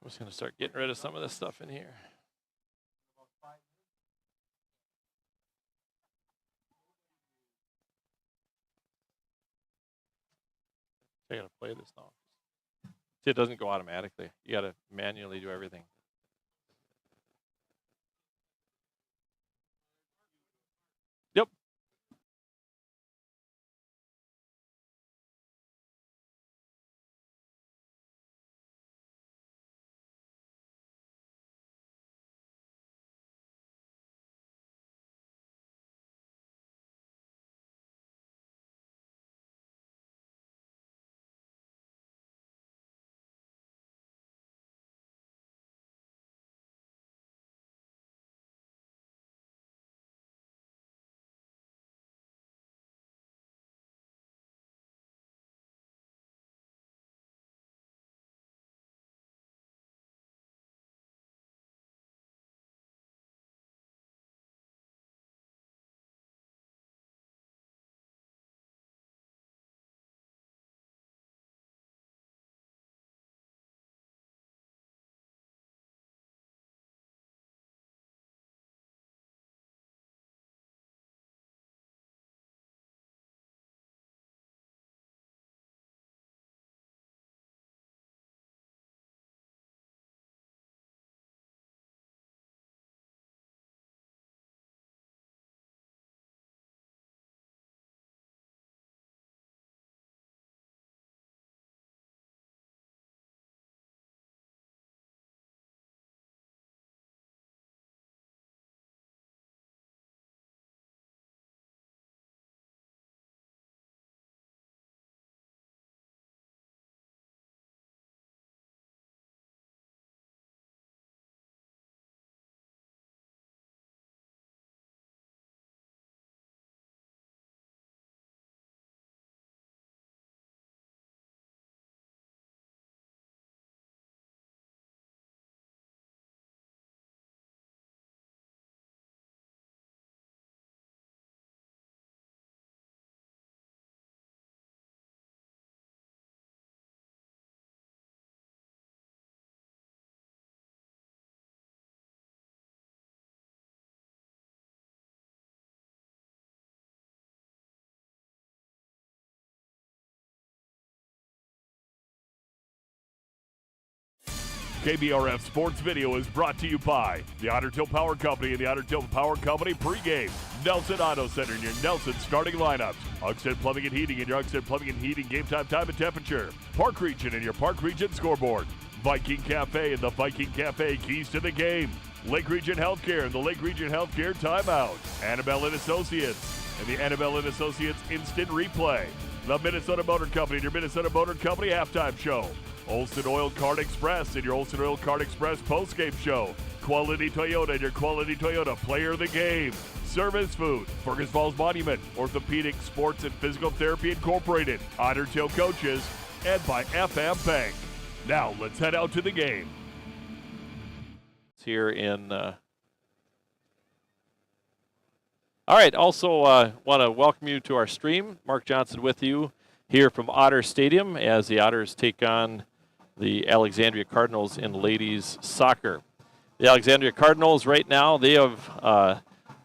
just going to start getting rid of some of this stuff in here. I got to play this now. See, it doesn't go automatically. You got to manually do everything. Yep. KBRF Sports Video is brought to you by the Otter Tail Power Company and the Otter Tail Power Company pregame. Nelson Auto Center in your Nelson starting lineups. Uxted Plumbing and Heating in your Uxted Plumbing and Heating game time and temperature. Park Region in your Park Region scoreboard. Viking Cafe and the Viking Cafe keys to the game. Lake Region Healthcare and the Lake Region Healthcare timeout. Annabelle and Associates and the Annabelle and Associates instant replay. The Minnesota Motor Company and your Minnesota Motor Company halftime show. Olson Oil Card Express and your Olson Oil Card Express postgame show. Quality Toyota and your Quality Toyota player of the game. Service Food, Fergus Falls Monument, Orthopedic Sports and Physical Therapy Incorporated, Otter Tail Coaches, and by FM Bank. Now let's head out to the game. It's here in. All right, also want to welcome you to our stream. Mark Johnson with you here from Otter Stadium as the Otters take on the Alexandria Cardinals in ladies soccer. The Alexandria Cardinals right now, they have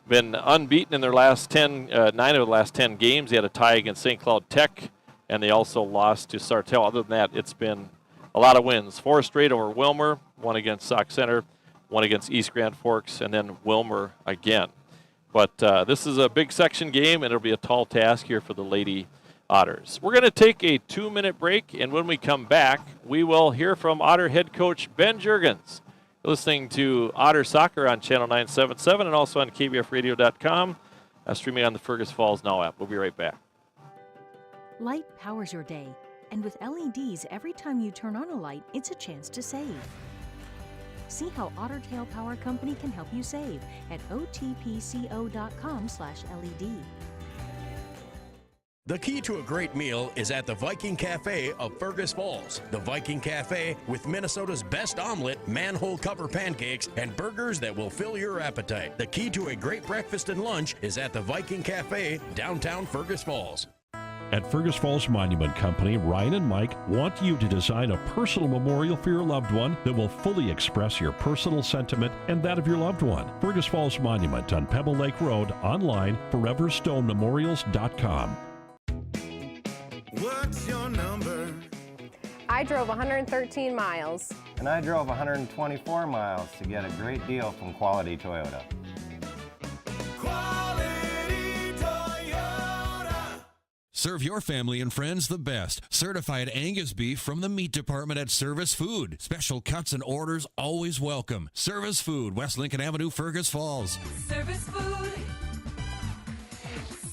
been unbeaten in their last 9 of the last 10 games. They had a tie against St. Cloud Tech, and they also lost to Sartell. Other than that, it's been a lot of wins. 4 straight over Wilmer, 1 against Sauk Center, 1 against East Grand Forks, and then Wilmer again. But this is a big section game, and it'll be a tall task here for the Lady Otters. We're going to take a 2-minute break, and when we come back, we will hear from Otter head coach Ben Juergens. You're listening to Otter Soccer on Channel 977 and also on KBRFradio.com, streaming on the Fergus Falls Now app. We'll be right back. Light powers your day, and with LEDs, every time you turn on a light, it's a chance to save. See how Otter Tail Power Company can help you save at otpco.com/LED. The key to a great meal is at the Viking Cafe of Fergus Falls. The Viking Cafe with Minnesota's best omelet, manhole cover pancakes, and burgers that will fill your appetite. The key to a great breakfast and lunch is at the Viking Cafe, downtown Fergus Falls. At Fergus Falls Monument Company, Ryan and Mike want you to design a personal memorial for your loved one that will fully express your personal sentiment and that of your loved one. Fergus Falls Monument on Pebble Lake Road, online, foreverstonememorials.com. What's your number? I drove 113 miles. And I drove 124 miles to get a great deal from Quality Toyota. Quality Toyota. Serve your family and friends the best. Certified Angus beef from the meat department at Service Food. Special cuts and orders always welcome. Service Food, West Lincoln Avenue, Fergus Falls. Service Food.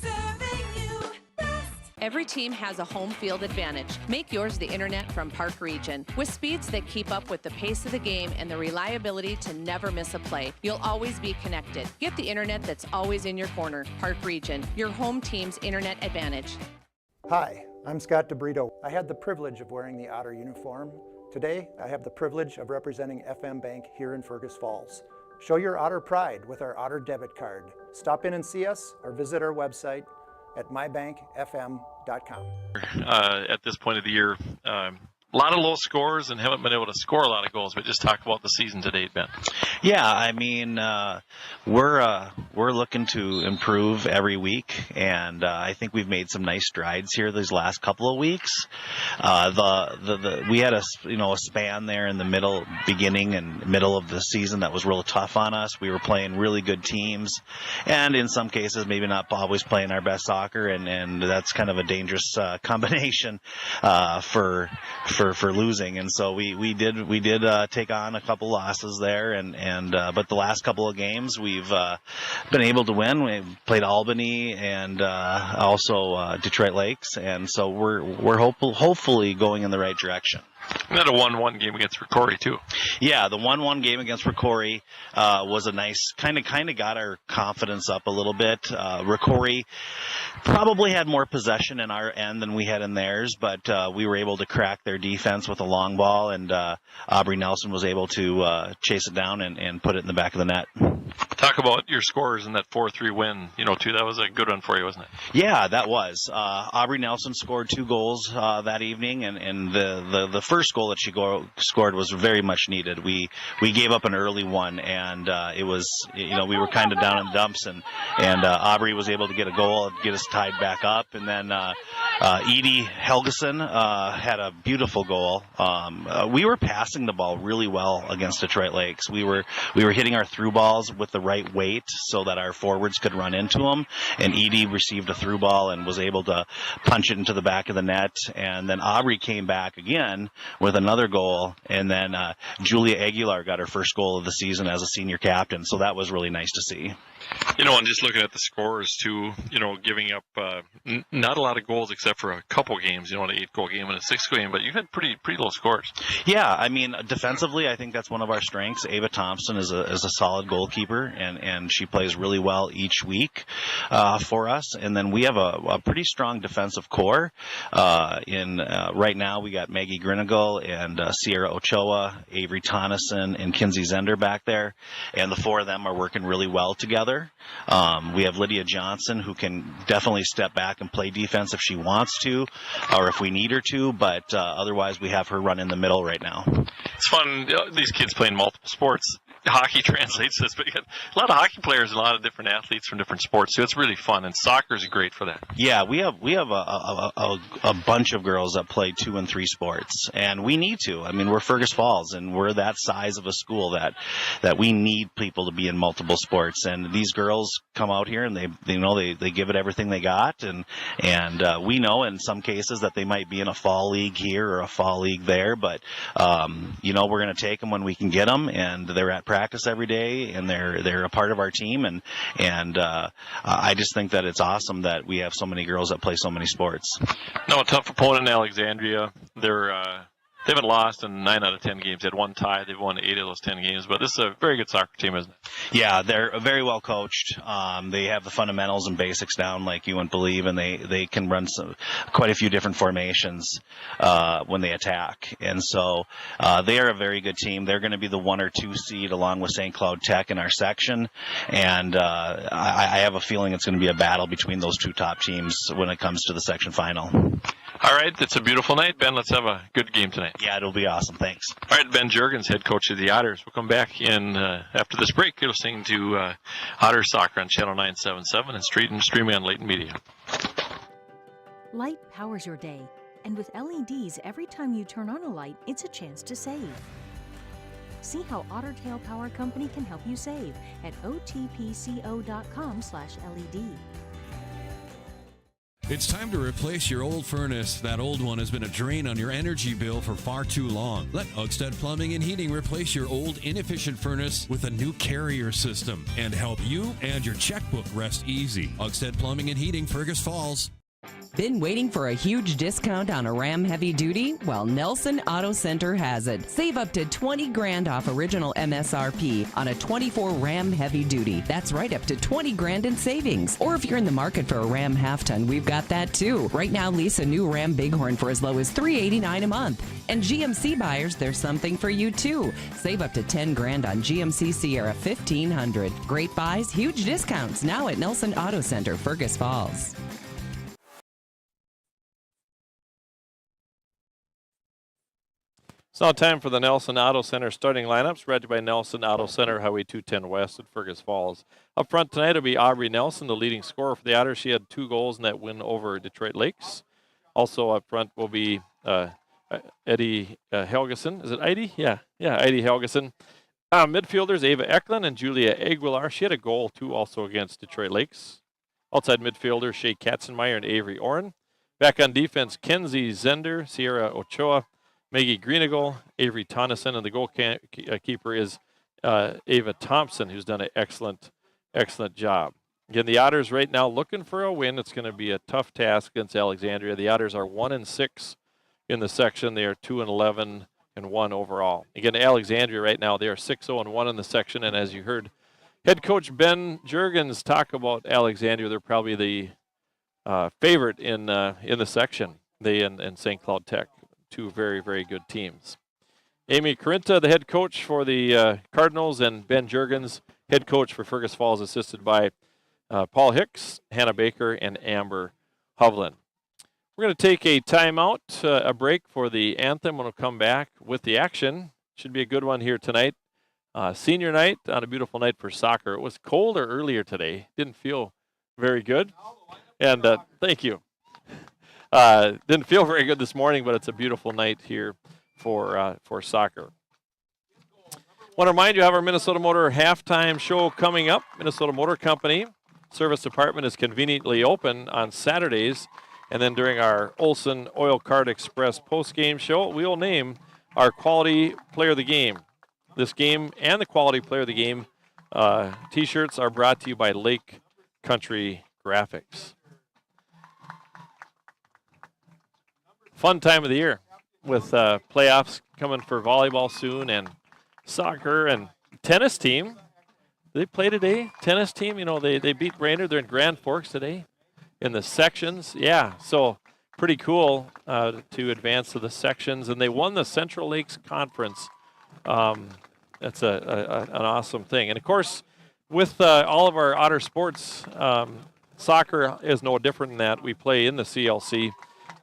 Serving you best. Every team has a home field advantage. Make yours the internet from Park Region. With speeds that keep up with the pace of the game and the reliability to never miss a play, you'll always be connected. Get the internet that's always in your corner. Park Region, your home team's internet advantage. Hi, I'm Scott DeBrito. I had the privilege of wearing the Otter uniform. Today, I have the privilege of representing FM Bank here in Fergus Falls. Show your Otter pride with our Otter debit card. Stop in and see us or visit our website at mybankfm.com. At this point of the year, a lot of low scores and haven't been able to score a lot of goals, but just talk about the season to date, Ben. Yeah, I mean, we're looking to improve every week, and I think we've made some nice strides here these last couple of weeks. We had a span there in the beginning and middle of the season that was real tough on us. We were playing really good teams, and in some cases maybe not always playing our best soccer, and that's kind of a dangerous combination for losing. And so we did take on a couple losses there, but the last couple of games we've been able to win. We played Albany and also Detroit Lakes, and so we're hopefully going in the right direction. And then a 1-1 game against Ricori, too. Yeah, the 1-1 game against Ricori was a nice, kind of got our confidence up a little bit. Ricori probably had more possession in our end than we had in theirs, but we were able to crack their defense with a long ball, and Aubrey Nelson was able to chase it down and put it in the back of the net. Talk about your scores in that 4-3 win, too. That was a good one for you, wasn't it? Yeah, that was. Aubrey Nelson scored 2 goals that evening, and the first goal that she scored was very much needed. We gave up an early one, and it was, we were kind of down in the dumps, and Aubrey was able to get a goal and get us tied back up. And then Edie Helgeson had a beautiful goal. We were passing the ball really well against Detroit Lakes. We were hitting our through balls with the right weight so that our forwards could run into them, and Edie received a through ball and was able to punch it into the back of the net. And then Aubrey came back again with another goal, and then Julia Aguilar got her first goal of the season as a senior captain, so that was really nice to see. And just looking at the scores, too, giving up not a lot of goals except for a couple games, an 8-goal game and a 6-goal game, but you had pretty low scores. Yeah, I mean, defensively, I think that's one of our strengths. Ava Thompson is a solid goalkeeper, and she plays really well each week for us. And then we have a pretty strong defensive core. Right now, we got Maggie Grinigal and Sierra Ochoa, Avery Tonneson, and Kinsey Zender back there, and the 4 of them are working really well together. We have Lydia Johnson, who can definitely step back and play defense if she wants to, or if we need her to, but otherwise we have her run in the middle right now. It's fun, these kids playing multiple sports. Hockey translates this, but you got a lot of hockey players and a lot of different athletes from different sports, so it's really fun, and soccer is great for that. Yeah, we have a bunch of girls that play 2 and 3 sports, and we need to. I mean, we're Fergus Falls, and we're that size of a school that we need people to be in multiple sports, and these girls come out here and they give it everything they got, and we know in some cases that they might be in a fall league here or a fall league there, but we're going to take them when we can get them, and they're at practice every day, and they're a part of our team, and I just think that it's awesome that we have so many girls that play so many sports. No, a tough opponent in Alexandria. They're They haven't lost in 9 out of 10 games. They had one tie. They've won 8 of those 10 games. But this is a very good soccer team, isn't it? Yeah, they're very well coached. They have the fundamentals and basics down like you wouldn't believe, and they can run quite a few different formations when they attack. And so they are a very good team. They're going to be the 1 or 2 seed along with St. Cloud Tech in our section. And I have a feeling it's going to be a battle between those 2 top teams when it comes to the section final. All right, it's a beautiful night. Ben, let's have a good game tonight. Yeah, it'll be awesome. Thanks. All right, Ben Juergens, head coach of the Otters. We'll come back in after this break. You're listening to Otter Soccer on Channel 977 and streaming on Leighton Media. Light powers your day, and with LEDs, every time you turn on a light, it's a chance to save. See how Otter Tail Power Company can help you save at otpco.com/LED. It's time to replace your old furnace. That old one has been a drain on your energy bill for far too long. Let Ugstead Plumbing and Heating replace your old inefficient furnace with a new carrier system and help you and your checkbook rest easy. Ugstead Plumbing and Heating, Fergus Falls. Been waiting for a huge discount on a Ram Heavy Duty? Well, Nelson Auto Center has it. Save up to $20,000 off original MSRP on a 24 Ram Heavy Duty. That's right, up to $20,000 in savings. Or if you're in the market for a Ram half-ton, we've got that too. Right now, lease a new Ram Bighorn for as low as $389 a month. And GMC buyers, there's something for you too. Save up to $10,000 on GMC Sierra 1500. Great buys, huge discounts now at Nelson Auto Center, Fergus Falls. It's now time for the Nelson Auto Center starting lineups, read by Nelson Auto Center, Highway 210 West at Fergus Falls. Up front tonight will be Aubrey Nelson, the leading scorer for the Otters. She had 2 goals in that win over Detroit Lakes. Also up front will be Eddie Helgeson. Is it Eddie? Yeah, Eddie Helgeson. Midfielders, Ava Eklund and Julia Aguilar. She had a goal, too, also against Detroit Lakes. Outside midfielders, Shea Katzenmeyer and Avery Oren. Back on defense, Kenzie Zender, Sierra Ochoa, Maggie Greenagle, Avery Tonneson, and the goalkeeper is Ava Thompson, who's done an excellent job. Again, the Otters right now looking for a win. It's going to be a tough task against Alexandria. The Otters are 1-6 in the section. They are 2-11 and 1 overall. Again, Alexandria right now, they are 6-0-1 in the section, and as you heard head coach Ben Juergens talk about Alexandria, they're probably the favorite in the section. They and St. Cloud Tech. 2 very, very good teams. Amy Carinta, the head coach for the Cardinals, and Ben Juergens, head coach for Fergus Falls, assisted by Paul Hicks, Hannah Baker, and Amber Hovland. We're going to take a timeout, a break for the anthem, and we'll come back with the action. Should be a good one here tonight. Senior night on a beautiful night for soccer. It was colder earlier today. Didn't feel very good. And thank you. Didn't feel very good this morning, but it's a beautiful night here for soccer. Want to remind you, have our Minnesota Motor halftime show coming up. Minnesota Motor Company service department is conveniently open on Saturdays, and then during our Olson Oil Card Express post-game show, we will name our Quality Player of the Game. This game and the Quality Player of the Game T-shirts are brought to you by Lake Country Graphics. Fun time of the year with playoffs coming for volleyball soon and soccer and tennis team. They play today. Tennis team, you know, they beat Brainerd. They're in Grand Forks today in the sections. Yeah, so pretty cool to advance to the sections. And they won the Central Lakes Conference. That's an awesome thing. And, of course, with all of our Otter sports, soccer is no different than that. We play in the CLC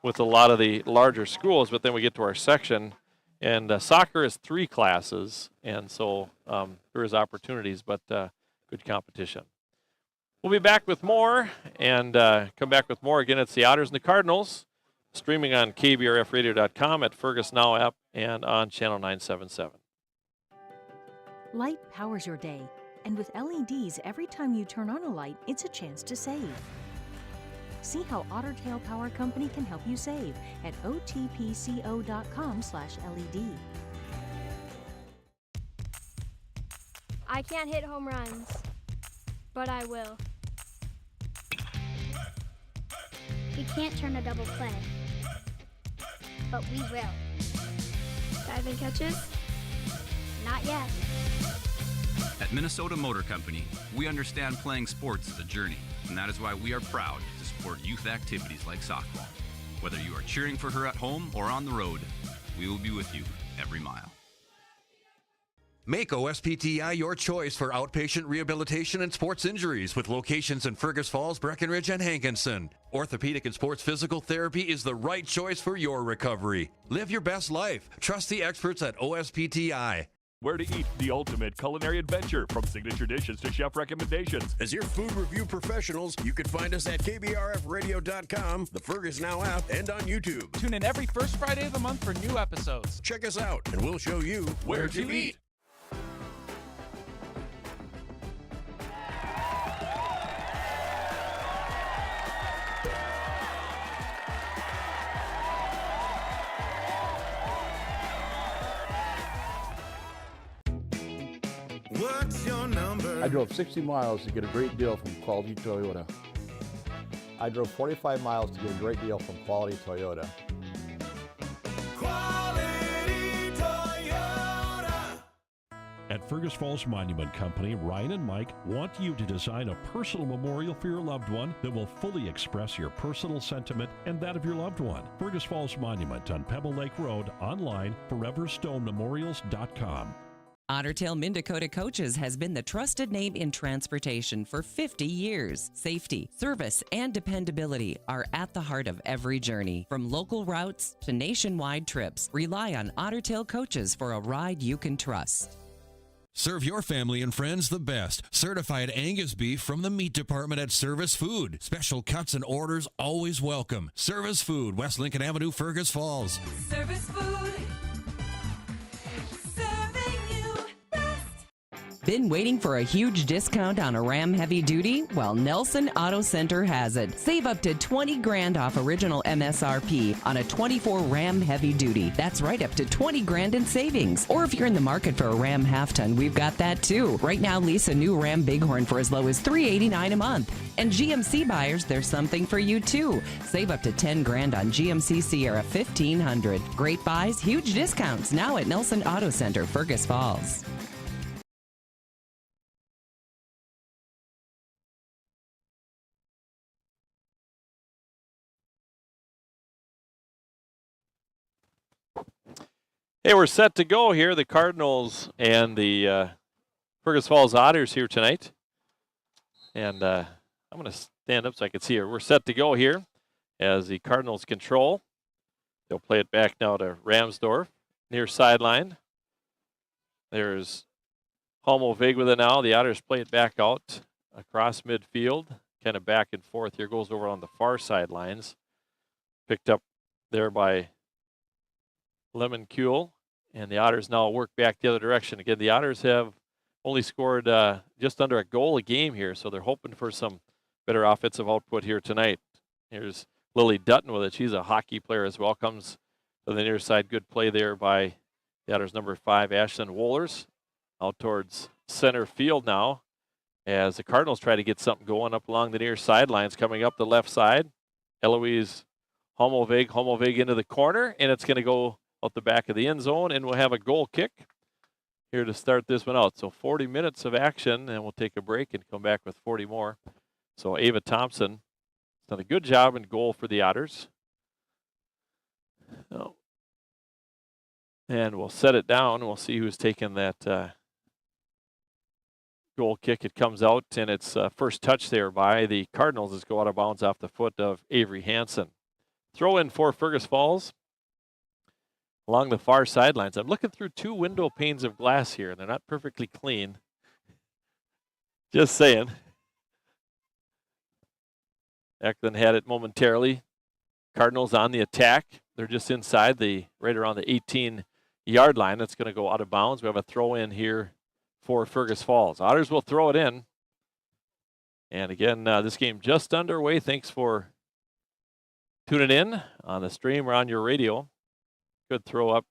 with a lot of the larger schools, but then we get to our section, and soccer is 3 classes, and so there is opportunities, but good competition. We'll be back with more, and come back with more. Again, it's the Otters and the Cardinals, streaming on KBRFradio.com, at Fergus Now app, and on Channel 977. Light powers your day, and with LEDs, every time you turn on a light, it's a chance to save. See how Otter Tail Power Company can help you save at otpco.com/LED. I can't hit home runs, but I will. We can't turn a double play, but we will. Diving catches? Not yet. At Minnesota Motor Company, we understand playing sports is a journey, and that is why we are proud to support youth activities like softball. Whether you are cheering for her at home or on the road, we will be with you every mile. Make OSPTI your choice for outpatient rehabilitation and sports injuries with locations in Fergus Falls, Breckenridge, and Hankinson. Orthopedic and sports physical therapy is the right choice for your recovery. Live your best life. Trust the experts at OSPTI. Where to eat, the ultimate culinary adventure, from signature dishes to chef recommendations. As your food review professionals, you can find us at KBRFradio.com, the Fergus Now app, and on YouTube. Tune in every first Friday of the month for new episodes. Check us out, and we'll show you where to eat. What's your number? I drove 60 miles to get a great deal from Quality Toyota. I drove 45 miles to get a great deal from Quality Toyota. Quality Toyota. At Fergus Falls Monument Company, Ryan and Mike want you to design a personal memorial for your loved one that will fully express your personal sentiment and that of your loved one. Fergus Falls Monument on Pebble Lake Road, online, foreverstonememorials.com. Otter Tail Minn-Dakota Coaches has been the trusted name in transportation for 50 years. Safety, service, and dependability are at the heart of every journey. From local routes to nationwide trips, rely on Otter Tail Coaches for a ride you can trust. Serve your family and friends the best. Certified Angus beef from the meat department at Service Food. Special cuts and orders always welcome. Service Food, West Lincoln Avenue, Fergus Falls. Service Food. Been waiting for a huge discount on a Ram Heavy Duty? Well, Nelson Auto Center has it. Save up to 20 grand off original MSRP on a 24 Ram Heavy Duty. That's right, up to 20 grand in savings. Or if you're in the market for a Ram half-ton, we've got that too. Right now, lease a new Ram Bighorn for as low as $389 a month. And GMC buyers, there's something for you too. Save up to 10 grand on GMC Sierra 1500. Great buys, huge discounts now at Nelson Auto Center, Fergus Falls. Hey, we're set to go here. The Cardinals and the Fergus Falls Otters here tonight. And I'm going to stand up so I can see her. We're set to go here as the Cardinals control. They'll play it back now to Ramsdorf, near sideline. There's Homo-Vig with it now. The Otters play it back out across midfield, kind of back and forth. Here goes over on the far sidelines. Picked up there by Lemon Kuehl, and the Otters now work back the other direction. Again, the Otters have only scored just under a goal a game here, so they're hoping for some better offensive output here tonight. Here's Lily Dutton with it. She's a hockey player as well. Comes to the near side. Good play there by the Otters number 5, Ashlyn Wohlers. Out towards center field now as the Cardinals try to get something going up along the near sidelines. Coming up the left side, Eloise Homo-Vig into the corner, and it's going to go out the back of the end zone, and we'll have a goal kick here to start this one out. So 40 minutes of action, and we'll take a break and come back with 40 more. So Ava Thompson has done a good job in goal for the Otters. Oh. And we'll set it down. We'll see who's taking that goal kick. It comes out, and it's first touch there by the Cardinals as go out of bounds off the foot of Avery Hansen. Throw in for Fergus Falls along the far sidelines. I'm looking through 2 window panes of glass here, and they're not perfectly clean. Just saying. Eklund had it momentarily. Cardinals on the attack. They're just inside right around the 18-yard line. That's going to go out of bounds. We have a throw in here for Fergus Falls. Otters will throw it in. And again, this game just underway. Thanks for tuning in on the stream or on your radio. Good throw up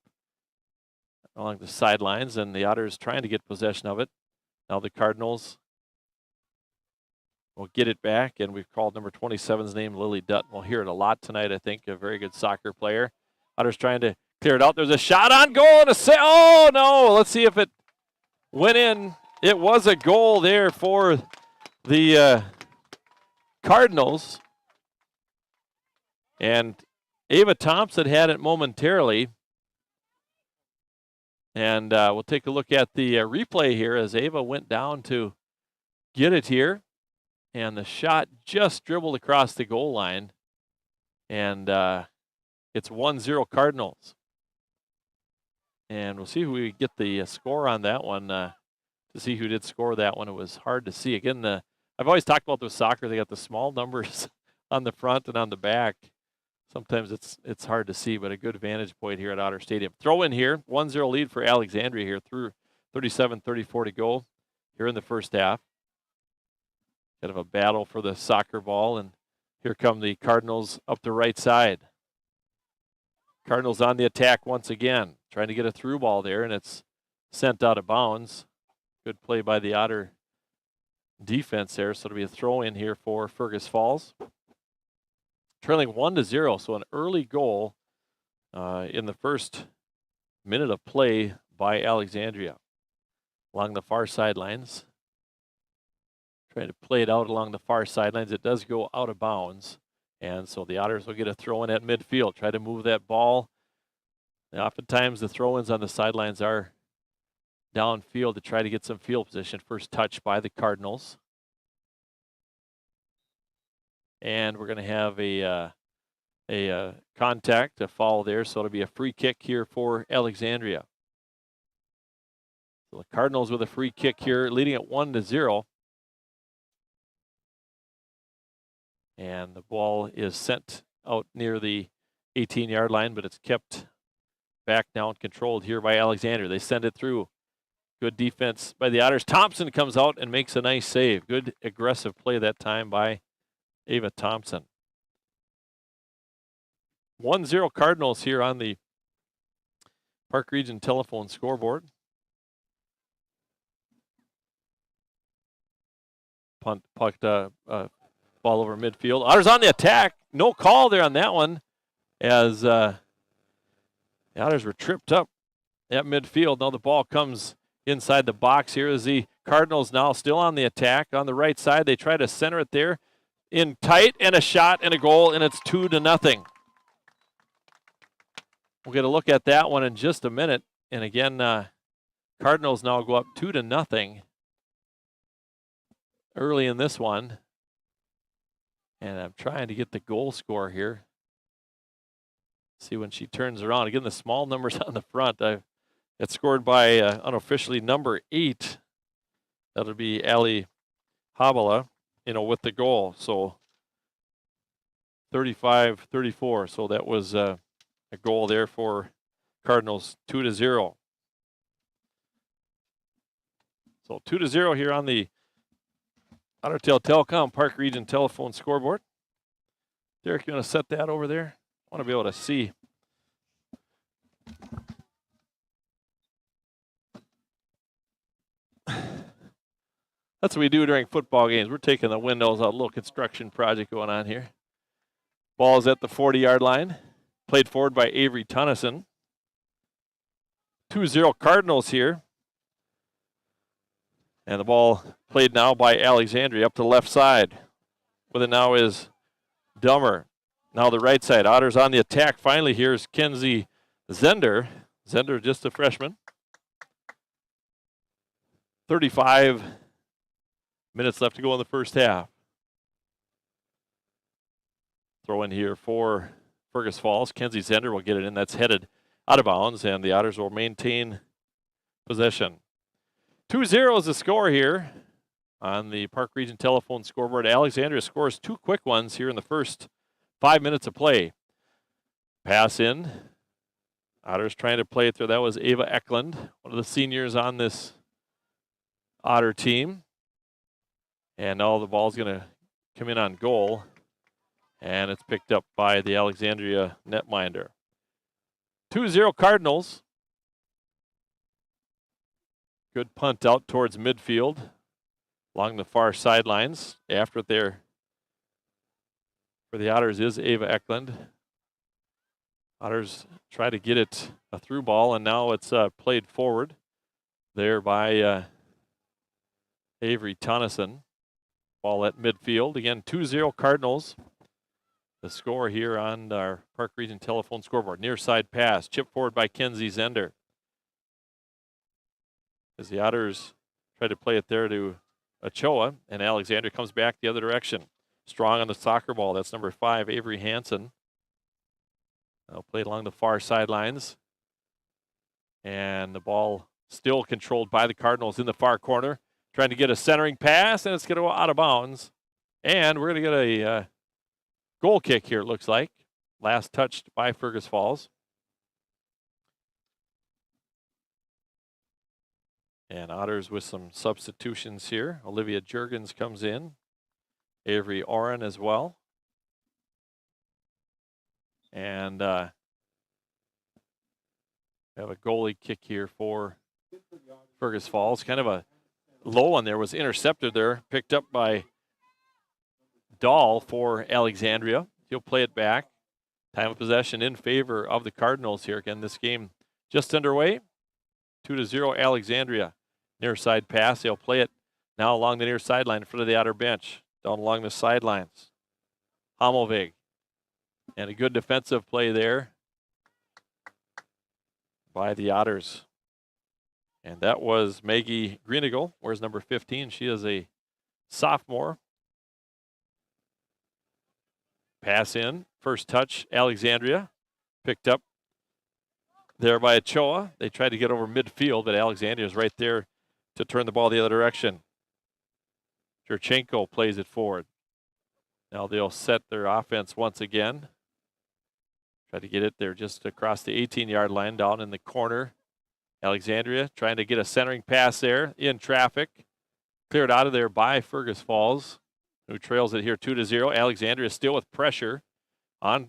along the sidelines, and the Otters trying to get possession of it. Now the Cardinals will get it back, and we've called number 27's name, Lily Dutton. We'll hear it a lot tonight, I think. A very good soccer player. Otters trying to Cleared out. There's a shot on goal and a oh no! Let's see if it went in. It was a goal there for the Cardinals. And Ava Thompson had it momentarily. And we'll take a look at the replay here as Ava went down to get it here. And the shot just dribbled across the goal line. And it's 1-0 Cardinals. And we'll see who we get the score on that one to see who did score that one. It was hard to see. Again, I've always talked about with soccer, they got the small numbers on the front and on the back. Sometimes it's hard to see, but a good vantage point here at Otter Stadium. Throw in here, 1-0 lead for Alexandria here through 37-34 to go here in the first half. Kind of a battle for the soccer ball, and here come the Cardinals up the right side. Cardinals on the attack once again, trying to get a through ball there, and it's sent out of bounds. Good play by the Otter defense there, so it'll be a throw in here for Fergus Falls. Trailing 1-0, so an early goal in the first minute of play by Alexandria. Along the far sidelines. Trying to play it out along the far sidelines. It does go out of bounds. And so the Otters will get a throw in at midfield. Try to move that ball. And oftentimes the throw-ins on the sidelines are downfield to try to get some field position. First touch by the Cardinals. And we're going to have a contact, a foul there. So it'll be a free kick here for Alexandria. So the Cardinals with a free kick here, leading at 1-0. And the ball is sent out near the 18-yard line, but it's kept back now and controlled here by Alexandria. They send it through. Good defense by the Otters. Thompson comes out and makes a nice save. Good aggressive play that time by Ava Thompson. 1-0 Cardinals here on the Park Region telephone scoreboard. Punt, pucked, ball over midfield. Otters on the attack. No call there on that one as the Otters were tripped up at midfield. Now the ball comes inside the box here as the Cardinals now still on the attack on the right side. They try to center it there in tight, and a shot and a goal, and it's 2-0. We'll get a look at that one in just a minute. And again, Cardinals now go up 2-0 early in this one. And I'm trying to get the goal score here. See when she turns around. Again, the small numbers on the front. It's scored by unofficially number 8. That'll be Ali Habala, with the goal. So 35-34. So that was a goal there for Cardinals, 2-0. So 2-0 here on the Otter Tail Telecom Park Region telephone scoreboard. Derek, you want to set that over there? I want to be able to see. That's what we do during football games. We're taking the windows out. A little construction project going on here. Ball is at the 40-yard line. Played forward by Avery Tunnison. 2-0 Cardinals here. And the ball played now by Alexandria up to the left side. With it now is Dummer. Now the right side. Otters on the attack. Finally, here's Kenzie Zender. Zender, just a freshman. 35 minutes left to go in the first half. Throw in here for Fergus Falls. Kenzie Zender will get it in. That's headed out of bounds, and the Otters will maintain possession. 2-0 is the score here on the Park Region telephone scoreboard. Alexandria scores 2 quick ones here in the first 5 minutes of play. Pass in. Otters trying to play it through. That was Ava Eklund, one of the seniors on this Otter team. And now the ball's going to come in on goal. And it's picked up by the Alexandria netminder. 2-0 Cardinals. Good punt out towards midfield along the far sidelines. After it there for the Otters is Ava Eklund. Otters try to get it a through ball, and now it's played forward there by Avery Tonneson. Ball at midfield. Again, 2-0 Cardinals. The score here on our Park Region telephone scoreboard. Near side pass. Chip forward by Kenzie Zender. As the Otters try to play it there to Ochoa, and Alexandria comes back the other direction. Strong on the soccer ball. That's number 5, Avery Hansen. Now played along the far sidelines. And the ball still controlled by the Cardinals in the far corner. Trying to get a centering pass, and it's going to go out of bounds. And we're going to get a goal kick here, it looks like. Last touched by Fergus Falls. And Otters with some substitutions here. Olivia Jurgens comes in. Avery Oren as well. And have a goalie kick here for Fergus Falls. Kind of a low one there, was intercepted there. Picked up by Dahl for Alexandria. He'll play it back. Time of possession in favor of the Cardinals here. Again, this game just underway. 2-0 Alexandria. Near side pass. They'll play it now along the near sideline in front of the Otter bench. Down along the sidelines. Hammelvig. And a good defensive play there by the Otters. And that was Maggie Greenigal. Where's number 15? She is a sophomore. Pass in. First touch, Alexandria. Picked up there by Ochoa. They tried to get over midfield, but Alexandria is right there to turn the ball the other direction. Jurchenko plays it forward. Now they'll set their offense once again. Try to get it there just across the 18-yard line down in the corner. Alexandria trying to get a centering pass there in traffic. Cleared out of there by Fergus Falls, who trails it here 2-0. Alexandria still with pressure on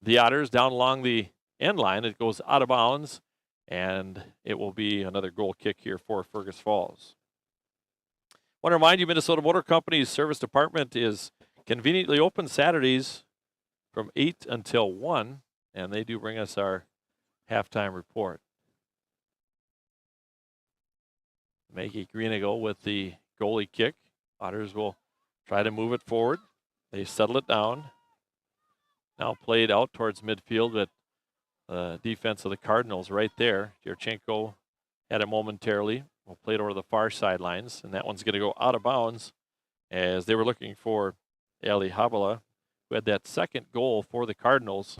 the Otters down along the end line. It goes out of bounds, and it will be another goal kick here for Fergus Falls. I want to remind you, Minnesota Motor Company's service department is conveniently open Saturdays from 8 until 1, and they do bring us our halftime report. Maggie Greenigal with the goalie kick. Otters will try to move it forward. They settle it down. Now played out towards midfield, but the defense of the Cardinals right there. Jurchenko had it momentarily. We'll play it over the far sidelines, and that one's going to go out of bounds as they were looking for Ali Habala, who had that second goal for the Cardinals.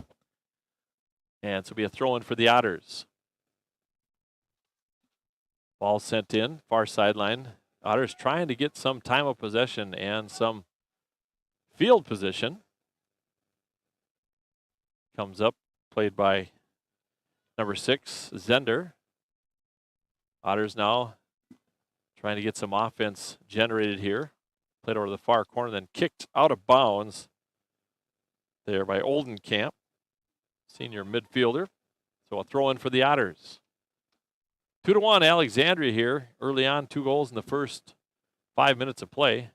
And so it'll be a throw-in for the Otters. Ball sent in, far sideline. Otters trying to get some time of possession and some field position. Comes up, played by number 6, Zender. Otters now trying to get some offense generated here. Played over the far corner, then kicked out of bounds there by Oldenkamp, senior midfielder. So a throw in for the Otters. 2-1 Alexandria here. Early on, 2 goals in the first 5 minutes of play.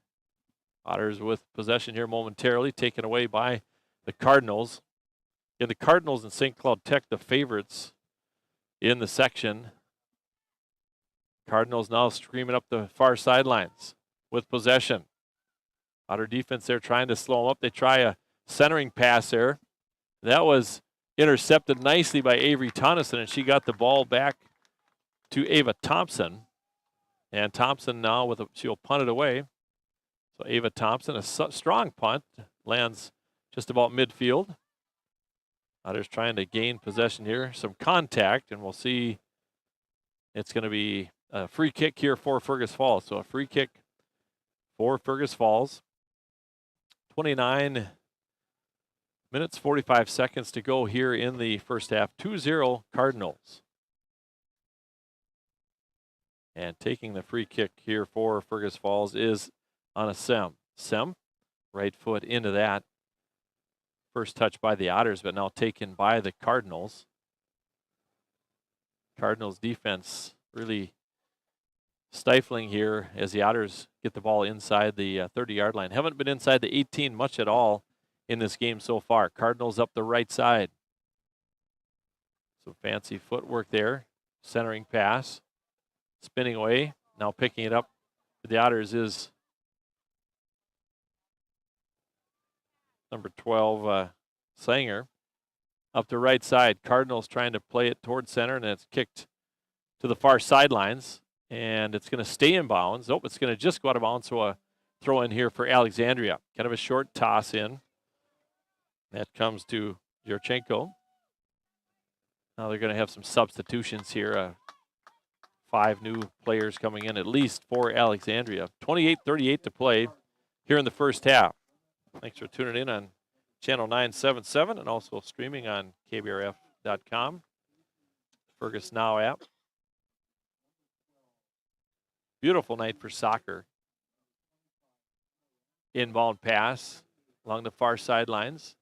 Otters with possession here momentarily, taken away by the Cardinals. The Cardinals and St. Cloud Tech, the favorites in the section. Cardinals now screaming up the far sidelines with possession. Otter defense there trying to slow them up. They try a centering pass there. That was intercepted nicely by Avery Tonneson, and she got the ball back to Ava Thompson. And Thompson now she'll punt it away. So Ava Thompson, a strong punt, lands just about midfield. Otters trying to gain possession here. Some contact, and we'll see. It's going to be a free kick here for Fergus Falls. So a free kick for Fergus Falls. 29 minutes, 45 seconds to go here in the first half. 2-0 Cardinals. And taking the free kick here for Fergus Falls is on a Sem. Sem, right foot into that. First touch by the Otters, but now taken by the Cardinals. Cardinals defense really stifling here as the Otters get the ball inside the 30-yard line. Haven't been inside the 18 much at all in this game so far. Cardinals up the right side. Some fancy footwork there. Centering pass. Spinning away. Now picking it up for the Otters is number 12, Sanger. Up the right side. Cardinals trying to play it towards center, and it's kicked to the far sidelines. And it's going to stay in bounds. Nope, it's going to just go out of bounds. So a throw in here for Alexandria. Kind of a short toss in. That comes to Yurchenko. Now they're going to have some substitutions here. 5 new players coming in, at least for Alexandria. 28:38 to play here in the first half. Thanks for tuning in on Channel 977 and also streaming on KBRF.com. Fergus Now app. Beautiful night for soccer. Inbound pass along the far sidelines.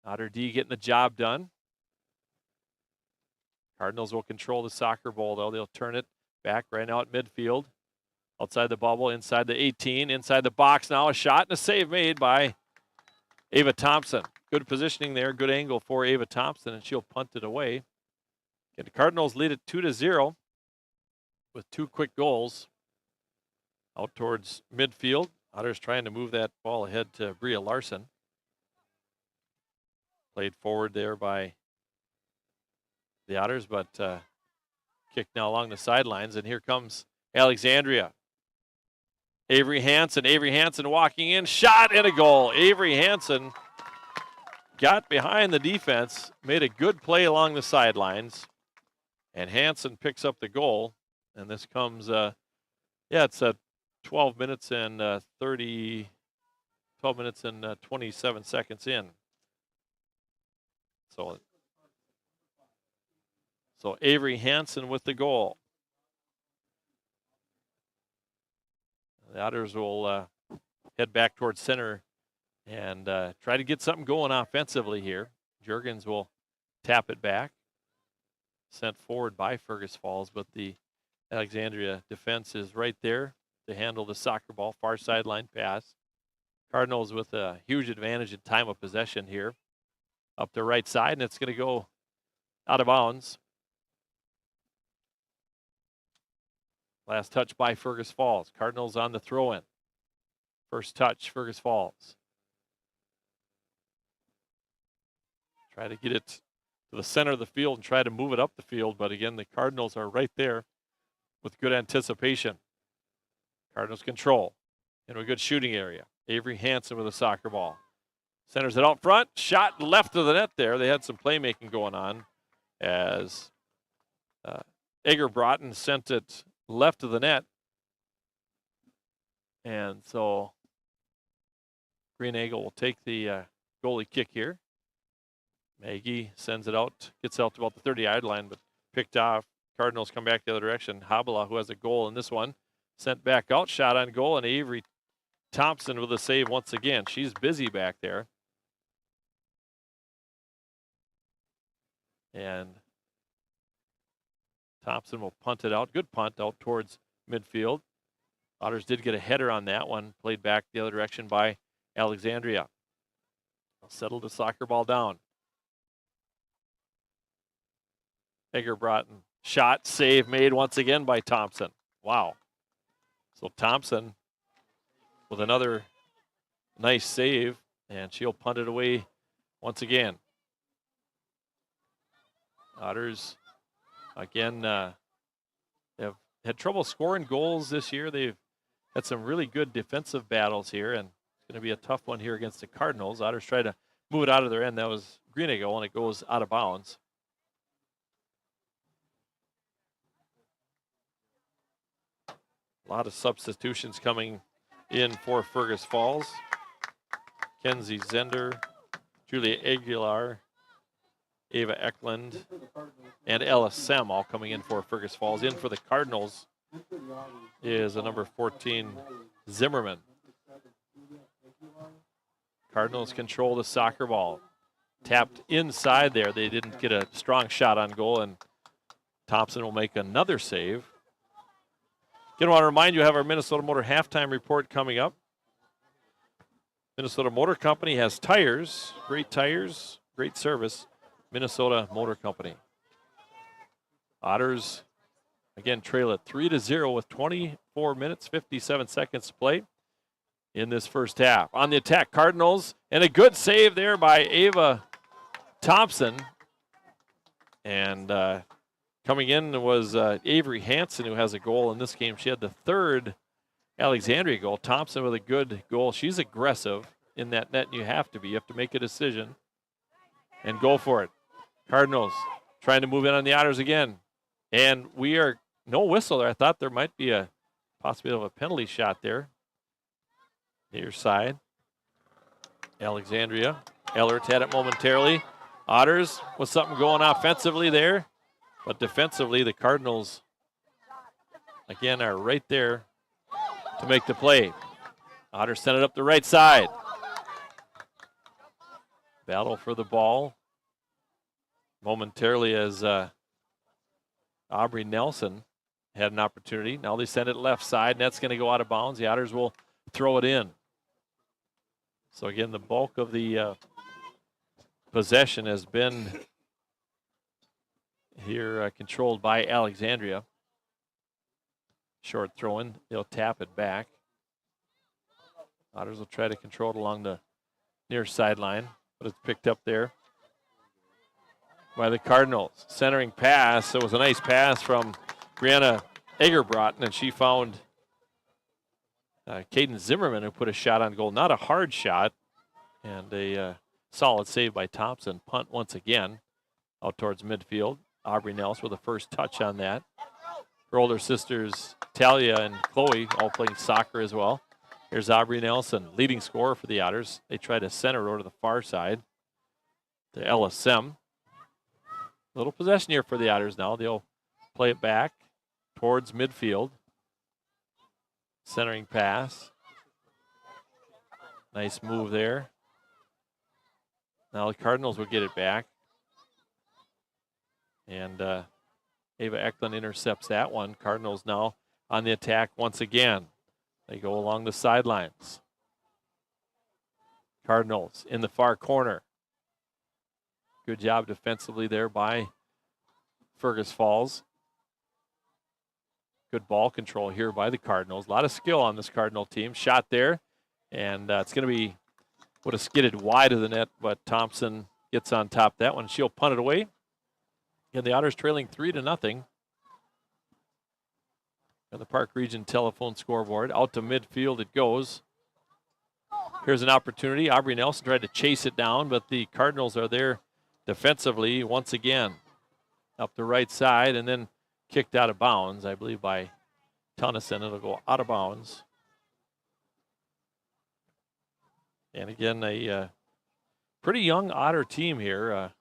Otter D getting the job done. Cardinals will control the soccer ball, though. They'll turn it back right now at midfield. Outside the bubble, inside the 18, inside the box now. A shot and a save made by Ava Thompson. Good positioning there, good angle for Ava Thompson, and she'll punt it away. And the Cardinals lead it 2-0 with 2 quick goals. Out towards midfield. Otters trying to move that ball ahead to Bria Larson. Played forward there by the Otters, but kicked now along the sidelines, and here comes Alexandria. Avery Hansen walking in, shot and a goal. Avery Hansen got behind the defense, made a good play along the sidelines, and Hansen picks up the goal, and this comes, it's 12 minutes and 27 seconds in. So Avery Hansen with the goal. The Otters will head back towards center and try to get something going offensively here. Juergens will tap it back. Sent forward by Fergus Falls, but the Alexandria defense is right there to handle the soccer ball. Far sideline pass. Cardinals with a huge advantage in time of possession here. Up the right side, and it's going to go out of bounds. Last touch by Fergus Falls. Cardinals on the throw-in. First touch, Fergus Falls. Try to get it to the center of the field and try to move it up the field, but again, the Cardinals are right there with good anticipation. Cardinals control into a good shooting area. Avery Hansen with a soccer ball. Centers it out front. Shot left of the net there. They had some playmaking going on as Egger Broughton sent it left of the net. And so Green Eagle will take the goalie kick here. Maggie sends it out, gets out to about the 30-yard line, but picked off. Cardinals come back the other direction. Habala, who has a goal in this one, sent back out, shot on goal, and Avery Thompson with a save once again. She's busy back there. And Thompson will punt it out. Good punt out towards midfield. Otters did get a header on that one. Played back the other direction by Alexandria. Settled the soccer ball down. Egger Broughton. Shot, save made once again by Thompson. Wow. So Thompson with another nice save, and she'll punt it away once again. Otters, again, have had trouble scoring goals this year. They've had some really good defensive battles here, and it's going to be a tough one here against the Cardinals. Otters try to move it out of their end. That was Green Eagle, and it goes out of bounds. A lot of substitutions coming in for Fergus Falls. Kenzie Zender, Julia Aguilar, Ava Eklund, and Ella Sem all coming in for Fergus Falls. In for the Cardinals is a number 14, Zimmerman. Cardinals control the soccer ball. Tapped inside there. They didn't get a strong shot on goal, and Thompson will make another save. Again, I want to remind you, I have our Minnesota Motor halftime report coming up. Minnesota Motor Company has tires, great service. Minnesota Motor Company. Otters, again, trail it 3-0 with 24 minutes, 57 seconds to play in this first half. On the attack, Cardinals, and a good save there by Ava Thompson. And coming in was Avery Hansen, who has a goal in this game. She had the third Alexandria goal. Thompson with a good goal. She's aggressive in that net, and you have to be. You have to make a decision and go for it. Cardinals trying to move in on the Otters again. And we are no whistle there. I thought there might be a possibility of a penalty shot there. Near side. Alexandria. Ellert had it momentarily. Otters with something going offensively there. But defensively, the Cardinals, again, are right there to make the play. Otters sent it up the right side. Battle for the ball. Momentarily as Aubrey Nelson had an opportunity. Now they send it left side. Net's going to go out of bounds. The Otters will throw it in. So again, the bulk of the possession has been here controlled by Alexandria. Short throw in. They'll tap it back. Otters will try to control it along the near sideline, but it's picked up there by the Cardinals. Centering pass. It was a nice pass from Brianna Egerbrotten, and she found Caden Zimmerman, who put a shot on goal. Not a hard shot, and a solid save by Thompson. Punt once again out towards midfield. Aubrey Nelson with the first touch on that. Her older sisters, Talia and Chloe, all playing soccer as well. Here's Aubrey Nelson, leading scorer for the Otters. They try to center over to the far side to LSM. Little possession here for the Otters now. They'll play it back towards midfield. Centering pass. Nice move there. Now the Cardinals will get it back. And Ava Eklund intercepts that one. Cardinals now on the attack once again. They go along the sidelines. Cardinals in the far corner. Good job defensively there by Fergus Falls. Good ball control here by the Cardinals. A lot of skill on this Cardinal team. Shot there, and it's going to be, would have skidded wide of the net, but Thompson gets on top of that one. She'll punt it away. And the Otters trailing 3-0. On the Park Region telephone scoreboard. Out to midfield it goes. Here's an opportunity. Aubrey Nelson tried to chase it down, but the Cardinals are there defensively once again. Up the right side and then kicked out of bounds, I believe, by Tunnison. It'll go out of bounds. And again, a pretty young Otter team here.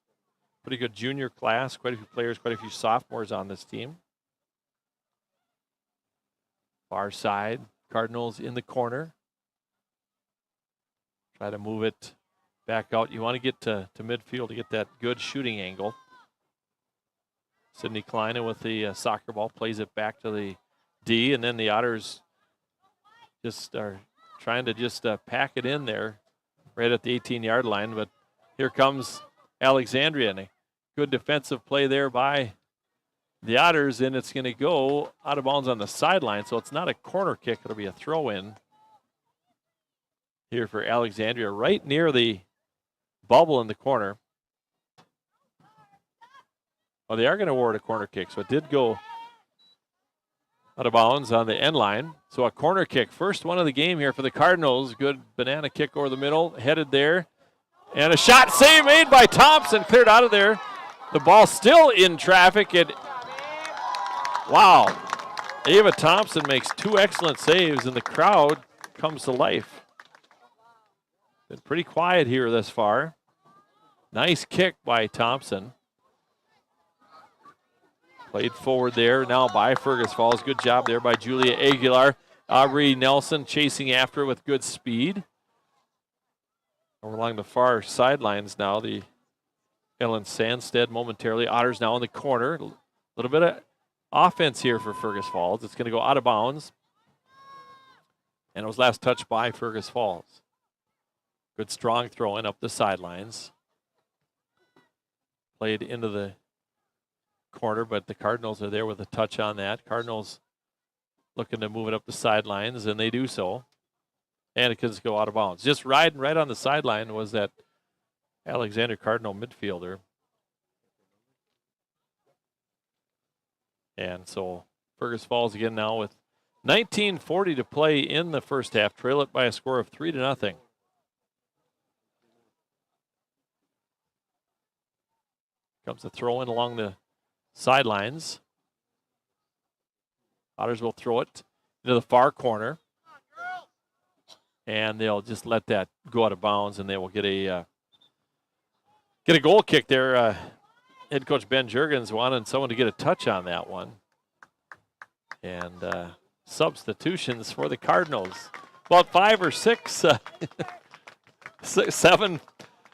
Pretty good junior class, quite a few players, quite a few sophomores on this team. Far side, Cardinals in the corner. Try to move it back out. You want to get to midfield to get that good shooting angle. Sydney Klein with the soccer ball plays it back to the D, and then the Otters just are trying to just pack it in there right at the 18-yard line. But here comes Alexandria, and a good defensive play there by the Otters, and it's going to go out of bounds on the sideline, so it's not a corner kick. It'll be a throw-in here for Alexandria, right near the bubble in the corner. Well, they are going to award a corner kick, so it did go out of bounds on the end line. So a corner kick, first one of the game here for the Cardinals. Good banana kick over the middle, headed there. And a shot save made by Thompson, cleared out of there. The ball still in traffic. Wow. Ava Thompson makes two excellent saves, and the crowd comes to life. Been pretty quiet here thus far. Nice kick by Thompson. Played forward there now by Fergus Falls. Good job there by Julia Aguilar. Aubrey Nelson chasing after with good speed. Over along the far sidelines now, the Ellen Sandstead momentarily. Otters now in the corner. A little bit of offense here for Fergus Falls. It's going to go out of bounds. And it was last touched by Fergus Falls. Good strong throw in up the sidelines. played into the corner, but the Cardinals are there with a touch on that. Cardinals looking to move it up the sidelines, and they do so. And it could go out of bounds. Just riding right on the sideline was that Alexandria Cardinal midfielder. And so Fergus Falls again now with 19:40 to play in the first half. Trail it by a score of 3-0. Comes a throw in along the sidelines. Otters will throw it into the far corner. And they'll just let that go out of bounds, and they will get a goal kick there. Head coach Ben Juergens wanted someone to get a touch on that one. And substitutions for the Cardinals. About 5 or 6, 7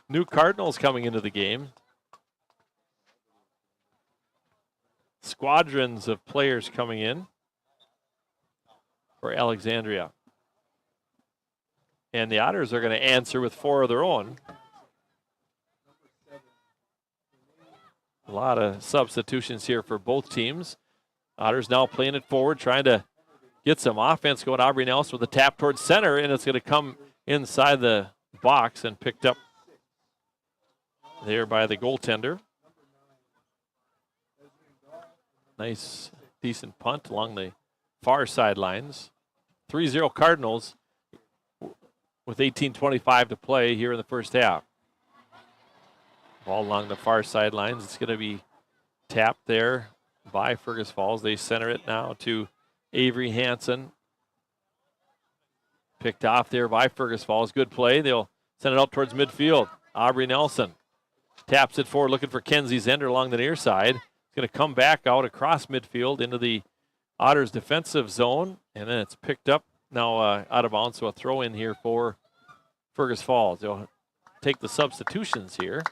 new Cardinals coming into the game. Squadrons of players coming in for Alexandria. And the Otters are going to answer with 4 of their own. A lot of substitutions here for both teams. Otters now playing it forward, trying to get some offense going. Aubrey Nelson with a tap towards center, and it's going to come inside the box and picked up there by the goaltender. Nice, decent punt along the far sidelines. 3-0 Cardinals with 18:25 to play here in the first half. Ball along the far sidelines. It's going to be tapped there by Fergus Falls. They center it now to Avery Hansen. Picked off there by Fergus Falls. Good play. They'll send it out towards midfield. Aubrey Nelson taps it forward, looking for Kenzie Zender along the near side. It's going to come back out across midfield into the Otters defensive zone, and then it's picked up now out of bounds. So a throw in here for Fergus Falls. They'll take the substitutions here.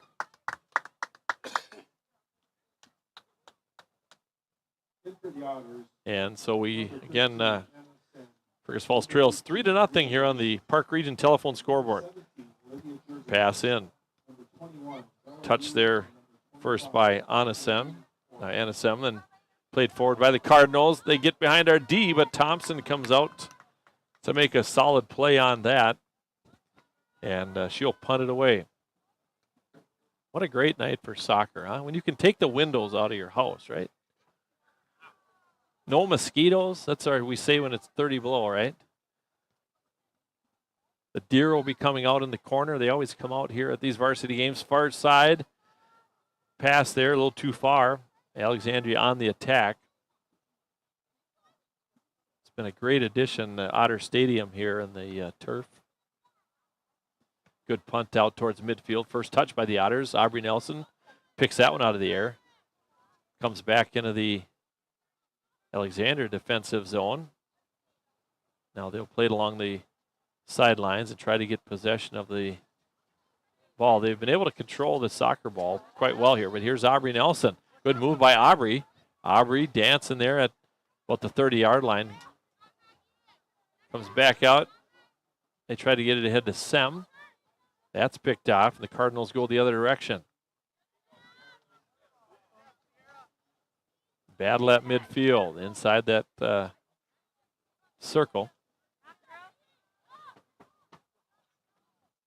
And so we, again, Fergus Falls trails 3-0 here on the Park Region telephone scoreboard. Pass in. Touch there first by Anasem, and played forward by the Cardinals. They get behind our D, but Thompson comes out to make a solid play on that. And she'll punt it away. What a great night for soccer, huh? When you can take the windows out of your house, right? No mosquitoes. That's what we say when it's 30 below, right? The deer will be coming out in the corner. They always come out here at these varsity games. Far side. Pass there, a little too far. Alexandria on the attack. It's been a great addition to Otter Stadium here in the turf. Good punt out towards midfield. First touch by the Otters. Aubrey Nelson picks that one out of the air. Comes back into the Alexandria defensive zone. Now they'll play it along the sidelines and try to get possession of the ball. They've been able to control the soccer ball quite well here, but here's Aubrey Nelson. Good move by Aubrey. Aubrey dancing there at about the 30-yard line. Comes back out. They try to get it ahead to Sem. That's picked off, and the Cardinals go the other direction. Battle at midfield, inside that circle.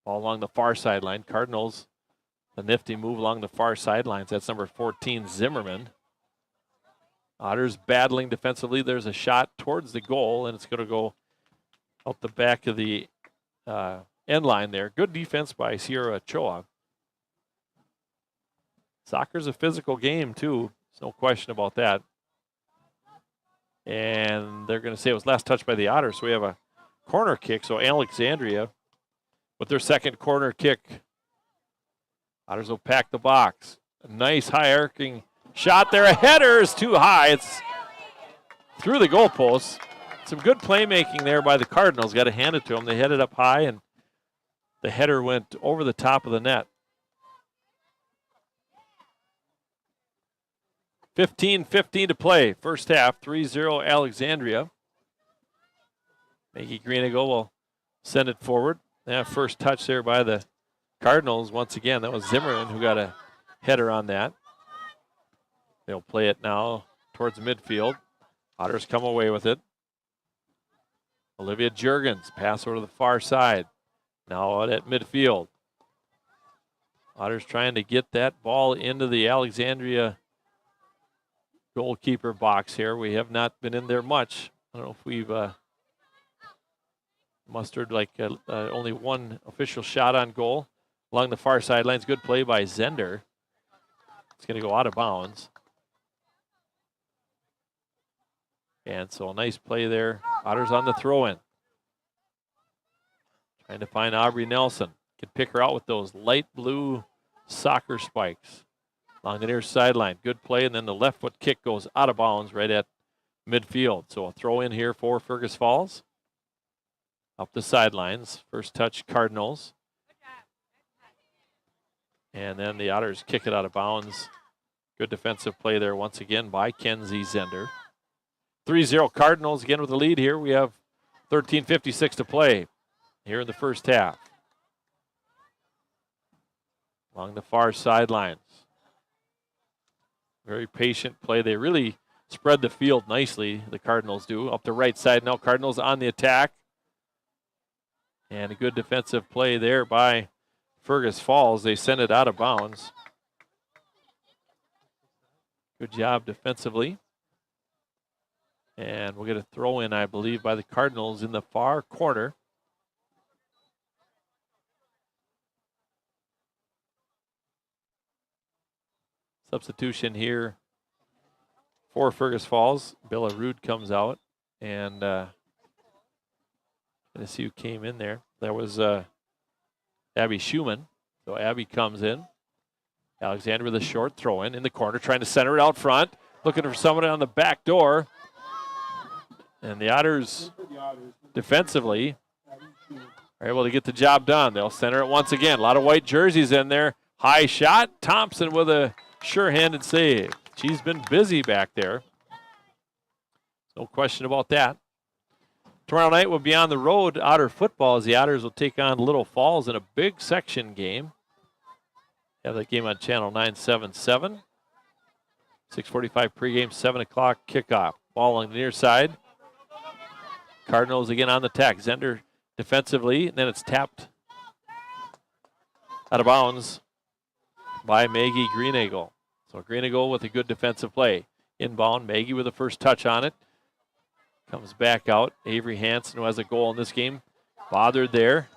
Ball along the far sideline. Cardinals, a nifty move along the far sidelines. That's number 14, Zimmerman. Otters battling defensively. There's a shot towards the goal, and it's going to go out the back of the end line there. Good defense by Sierra Ochoa. Soccer's a physical game, too. There's no question about that. And they're going to say it was last touched by the Otters. So we have a corner kick. So Alexandria with their second corner kick. Otters will pack the box. A nice high arcing shot there. A header is too high. It's through the goalposts. Some good playmaking there by the Cardinals. Got to hand it to them. They headed up high, and the header went over the top of the net. 15:15 to play. First half, 3-0 Alexandria. Maggie Greenigo will send it forward. That first touch there by the Cardinals. Once again, that was Zimmerman who got a header on that. They'll play it now towards midfield. Otters come away with it. Olivia Juergens, pass over to the far side. Now out at midfield. Otters trying to get that ball into the Alexandria goalkeeper box here. We have not been in there much. I don't know if we've mustered like only one official shot on goal. Along the far sidelines, good play by Zender. It's going to go out of bounds. And so a nice play there. Otters on the throw-in. Trying to find Aubrey Nelson. Can pick her out with those light blue soccer spikes. Along the near sideline. Good play, and then the left foot kick goes out of bounds right at midfield. So a throw in here for Fergus Falls. Up the sidelines. First touch, Cardinals. And then the Otters kick it out of bounds. Good defensive play there once again by Kenzie Zender. 3-0 Cardinals again with the lead here. We have 13:56 to play here in the first half. Along the far sidelines. Very patient play. They really spread the field nicely, the Cardinals do. Up the right side now, Cardinals on the attack. And a good defensive play there by Fergus Falls. They send it out of bounds. Good job defensively. And we'll get a throw in, I believe, by the Cardinals in the far corner. Substitution here for Fergus Falls. Bella Rude comes out. And going to see who came in there. That was Abby Schumann. So Abby comes in. Alexandria with a short throw in the corner, trying to center it out front. Looking for somebody on the back door. And the Otters defensively are able to get the job done. They'll center it once again. A lot of white jerseys in there. High shot. Thompson with a sure-handed save. She's been busy back there. No question about that. Tomorrow night we'll be on the road. Otter football as the Otters will take on Little Falls in a big section game. Have that game on channel 977. 6:45 pregame, 7 o'clock kickoff. Ball on the near side. Cardinals again on the attack. Zender defensively, and then it's tapped out of bounds by Maggie Greeneagle. So Greeneagle with a good defensive play. Inbound, Maggie with the first touch on it. Comes back out. Avery Hansen, who has a goal in this game, bothered there.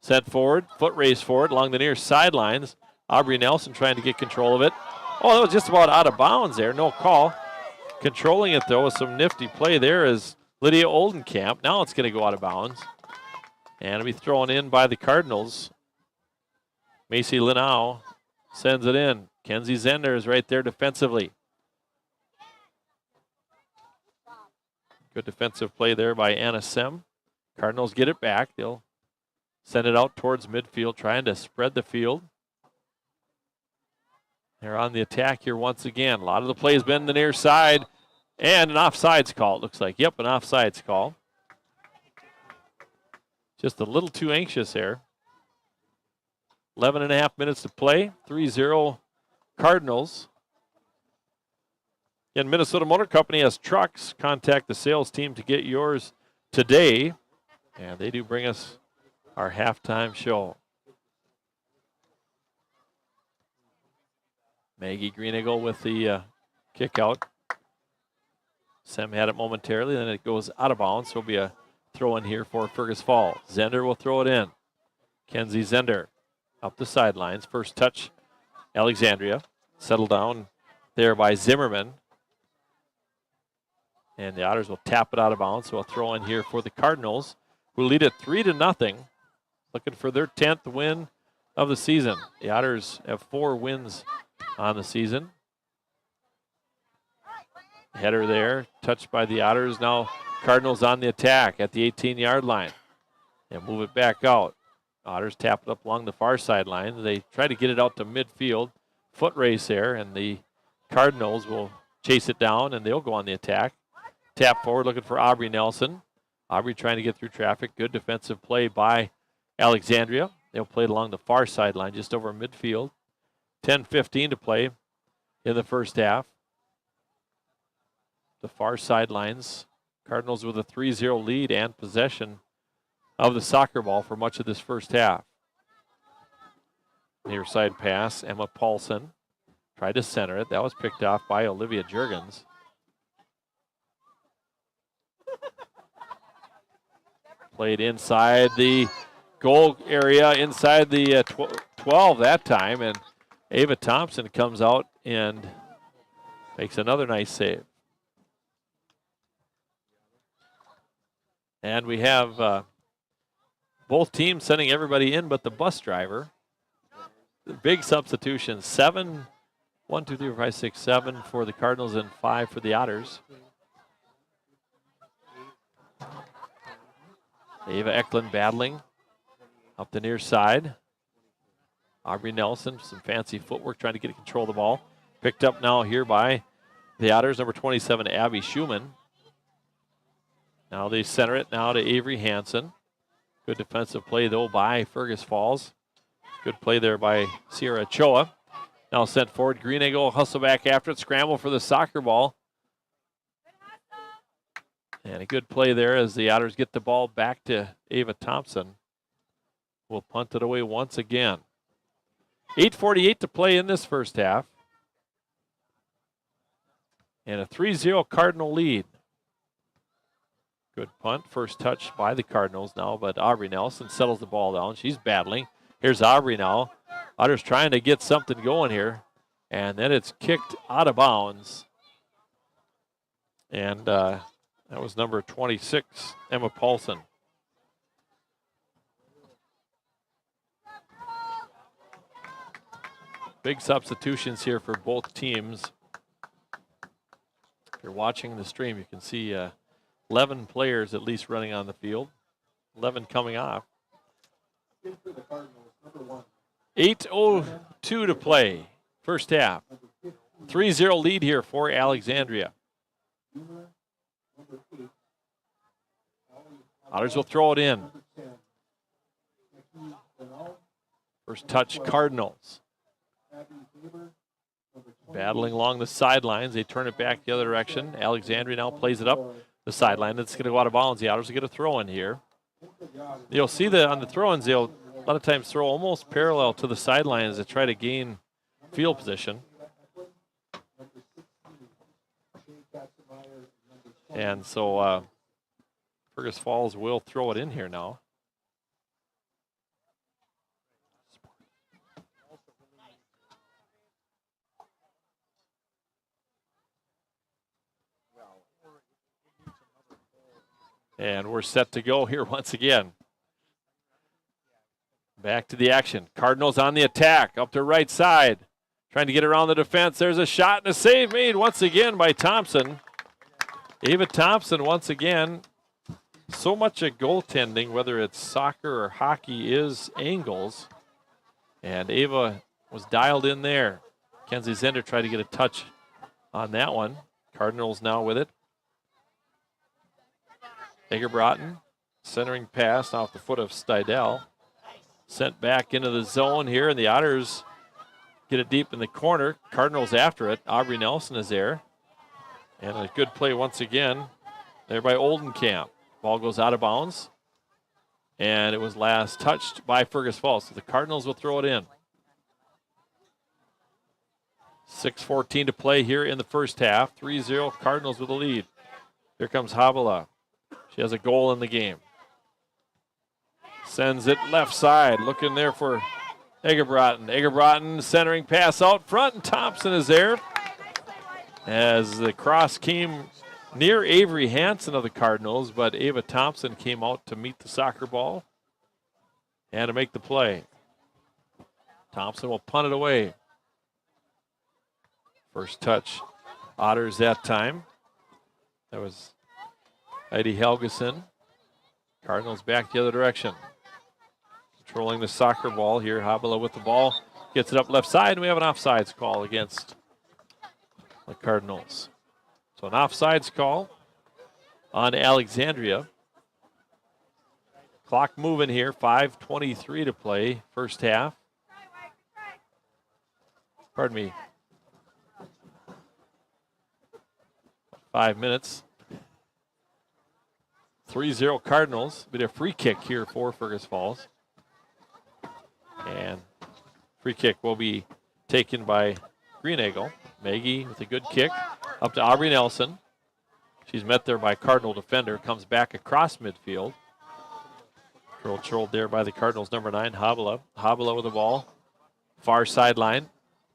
Sent forward, foot race forward along the near sidelines. Aubrey Nelson trying to get control of it. Oh, that was just about out of bounds there. No call. Controlling it, though, with some nifty play there is Lydia Oldenkamp. Now it's going to go out of bounds. And it'll be thrown in by the Cardinals. Macy Linau sends it in. Kenzie Zender is right there defensively. Good defensive play there by Anna Sem. Cardinals get it back. They'll send it out towards midfield, trying to spread the field. They're on the attack here once again. A lot of the play has been the near side. And an offsides call, it looks like. Yep, an offsides call. Just a little too anxious here. 11 and a half minutes to play. 3-0 Cardinals. And Minnesota Motor Company has trucks. Contact the sales team to get yours today. And they do bring us our halftime show. Maggie Greeneagle with the kick out. Sem had it momentarily, then it goes out of bounds. So it'll be a throw in here for Fergus Falls. Zender will throw it in. Kenzie Zender up the sidelines. First touch, Alexandria. Settled down there by Zimmerman. And the Otters will tap it out of bounds. So a throw in here for the Cardinals, who lead it 3-0. Looking for their 10th win of the season. The Otters have 4 wins on the season. Header there, touched by the Otters. Now Cardinals on the attack at the 18-yard line. They move it back out. Otters tap it up along the far sideline. They try to get it out to midfield. Foot race there, and the Cardinals will chase it down, and they'll go on the attack. Tap forward, looking for Aubrey Nelson. Aubrey trying to get through traffic. Good defensive play by Alexandria. They'll play it along the far sideline, just over midfield. 10:15 to play in the first half. the far sidelines. Cardinals with a 3-0 lead and possession of the soccer ball for much of this first half. Near side pass, Emma Paulson tried to center it. That was picked off by Olivia Jurgens. Played inside the goal area, inside the 12 that time, and Ava Thompson comes out and makes another nice save. And we have both teams sending everybody in but the bus driver. The big substitution, 7 for the Cardinals and 5 for the Otters. Ava Eklund battling up the near side. Aubrey Nelson, some fancy footwork trying to get control of the ball. Picked up now here by the Otters, number 27, Abby Schumann. Now they center it now to Avery Hansen. Good defensive play, though, by Fergus Falls. Good play there by Sierra Choa. Now sent forward. Green Eagle hustle back after it. Scramble for the soccer ball. And a good play there as the Otters get the ball back to Ava Thompson. Will punt it away once again. 8:48 to play in this first half. And a 3-0 Cardinal lead. Good punt. First touch by the Cardinals now, but Aubrey Nelson settles the ball down. She's battling. Here's Aubrey now. Otters trying to get something going here. And then it's kicked out of bounds. And that was number 26, Emma Paulson. Big substitutions here for both teams. If you're watching the stream, you can see 11 players at least running on the field. 11 coming off. 8:02 to play, first half. 3-0 lead here for Alexandria. Otters will throw it in. First touch, Cardinals. Battling along the sidelines. They turn it back the other direction. Alexandria now plays it up the sideline. It's going to go out of bounds. The Otters will get a throw in here. You'll see that on the throw-ins, they'll a lot of times throw almost parallel to the sidelines to try to gain field position. And so Fergus Falls will throw it in here now. And we're set to go here once again. Back to the action. Cardinals on the attack, up to right side. Trying to get around the defense. There's a shot and a save made once again by Thompson. Ava Thompson once again. So much of goaltending, whether it's soccer or hockey, is angles. And Ava was dialed in there. Kenzie Zender tried to get a touch on that one. Cardinals now with it. Egerbrotten, centering pass off the foot of Stidel. Sent back into the zone here, and the Otters get it deep in the corner. Cardinals after it. Aubrey Nelson is there. And a good play once again there by Oldenkamp. Ball goes out of bounds. And it was last touched by Fergus Falls. So the Cardinals will throw it in. 6:14 to play here in the first half. 3-0 Cardinals with the lead. Here comes Havila. She has a goal in the game. Sends it left side, looking there for Egerbrotten. Egerbrotten centering pass out front, and Thompson is there. As the cross came near Avery Hansen of the Cardinals, but Ava Thompson came out to meet the soccer ball and to make the play. Thompson will punt it away. First touch, Otters that time. That was Heidi Helgeson. Cardinals back the other direction. Controlling the soccer ball here. Habila with the ball. Gets it up left side, and we have an offsides call against the Cardinals. So an offsides call on Alexandria. Clock moving here. 5:23 to play. First half. Pardon me. 5 minutes. 3-0 Cardinals. Be a free kick here for Fergus Falls. And free kick will be taken by Green Eagle. Maggie with a good kick up to Aubrey Nelson. She's met there by Cardinal defender. Comes back across midfield. Controlled there by the Cardinals, number 9, Habala. Habala with the ball. Far sideline.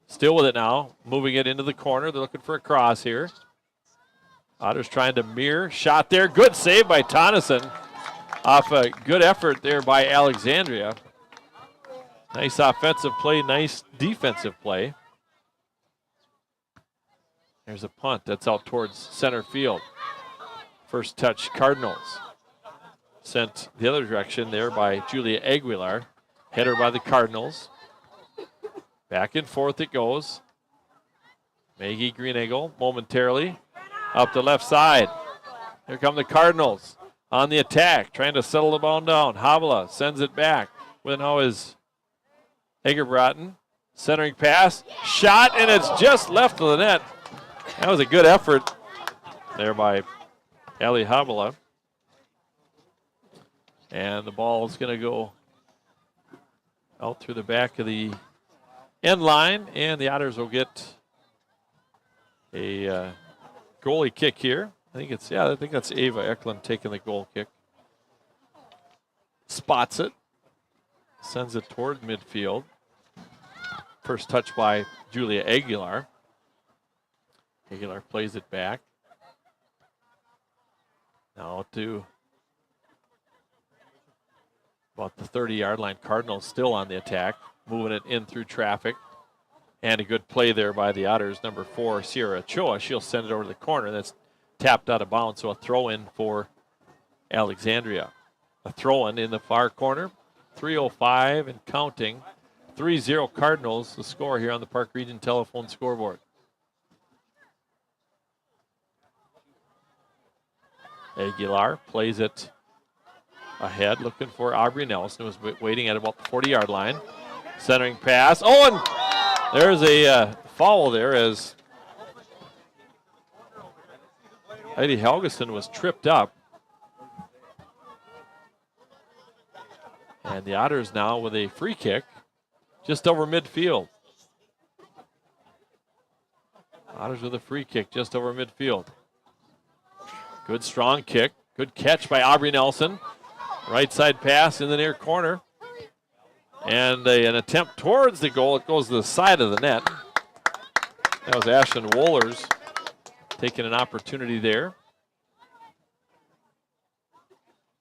Still with it now. Moving it into the corner. They're looking for a cross here. Otters trying to mirror. Shot there. Good save by Tonneson. Off a good effort there by Alexandria. Nice offensive play. Nice defensive play. There's a punt. That's out towards center field. First touch, Cardinals. Sent the other direction there by Julia Aguilar. Header by the Cardinals. Back and forth it goes. Maggie Greeneagle momentarily up the left side. Here come the Cardinals on the attack, trying to settle the ball down. Habala sends it back. With now is Egerbrotten. Centering pass. Shot, and it's just left of the net. That was a good effort there by Ali Habala. And the ball is going to go out through the back of the end line, and the Otters will get a goalie kick here. I think that's Ava Eklund taking the goal kick. Spots it, sends it toward midfield. First touch by Julia Aguilar. Aguilar plays it back. Now to about the 30-yard line. Cardinals still on the attack, moving it in through traffic. And a good play there by the Otters. Number 4, Sierra Ochoa. She'll send it over to the corner. That's tapped out of bounds, so a throw-in for Alexandria. A throw-in in the far corner. 3:05 and counting. 3-0 Cardinals, the score here on the Park Region telephone scoreboard. Aguilar plays it ahead, looking for Aubrey Nelson, who was waiting at about the 40-yard line. Centering pass. Oh, and there's a foul there as Heidi Helgeson was tripped up. And the Otters now with a free kick just over midfield. Otters with a free kick just over midfield. Good strong kick. Good catch by Aubrey Nelson. Right side pass in the near corner. And an attempt towards the goal. It goes to the side of the net. That was Ashton Wohlers taking an opportunity there.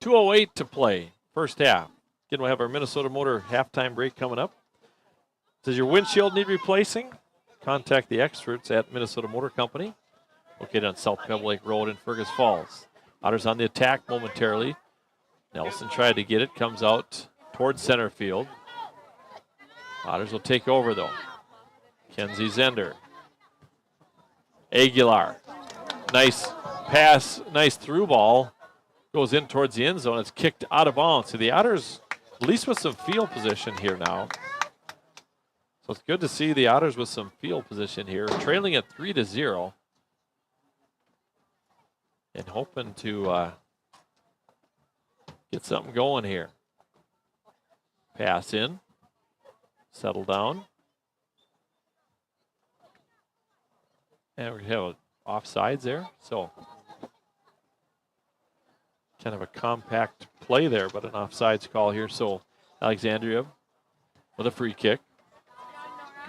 2:08 to play, first half. Again, we'll have our Minnesota Motor halftime break coming up. Does your windshield need replacing? Contact the experts at Minnesota Motor Company, located on South Pebble Lake Road in Fergus Falls. Otters on the attack momentarily. Nelson tried to get it, comes out towards center field. Otters will take over though. Kenzie Zender. Aguilar. Nice pass, nice through ball. Goes in towards the end zone. It's kicked out of bounds. So the Otters, at least with some field position here now. So it's good to see the Otters with some field position here. Trailing at 3-0. And hoping to get something going here. Pass in. Settle down. And we're going to have offsides there. So kind of a compact play there, but an offsides call here. So Alexandria with a free kick.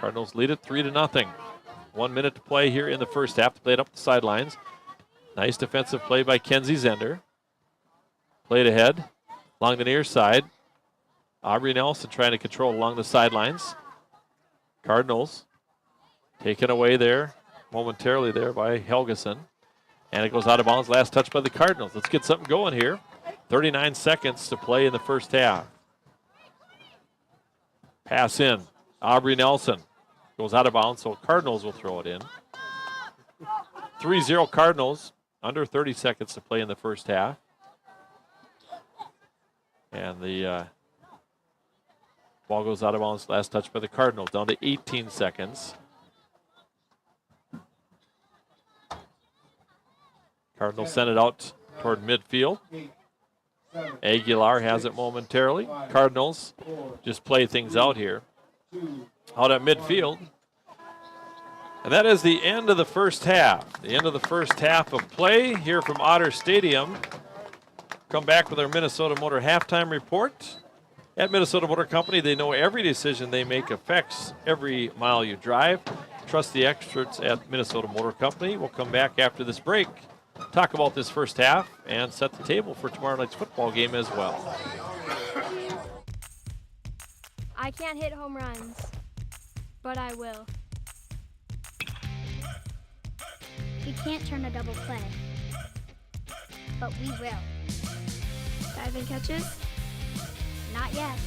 Cardinals lead it 3-0. 1 minute to play here in the first half. To play it up the sidelines. Nice defensive play by Kenzie Zender. Played ahead along the near side. Aubrey Nelson trying to control along the sidelines. Cardinals taken away there momentarily there by Helgeson. And it goes out of bounds. Last touch by the Cardinals. Let's get something going here. 39 seconds to play in the first half. Pass in. Aubrey Nelson goes out of bounds, so Cardinals will throw it in. 3-0 Cardinals. Under 30 seconds to play in the first half. And the ball goes out of bounds. Last touch by the Cardinals. Down to 18 seconds. Cardinals send it out toward midfield. Aguilar has it momentarily. Cardinals just play things out here. Out at midfield. And that is the end of the first half. The end of the first half of play here from Otter Stadium. Come back with our Minnesota Motor halftime report. At Minnesota Motor Company, they know every decision they make affects every mile you drive. Trust the experts at Minnesota Motor Company. We'll come back after this break, talk about this first half, and set the table for tomorrow night's football game as well. I can't hit home runs, but I will. We can't turn a double play, but we will. Diving catches? Not yet.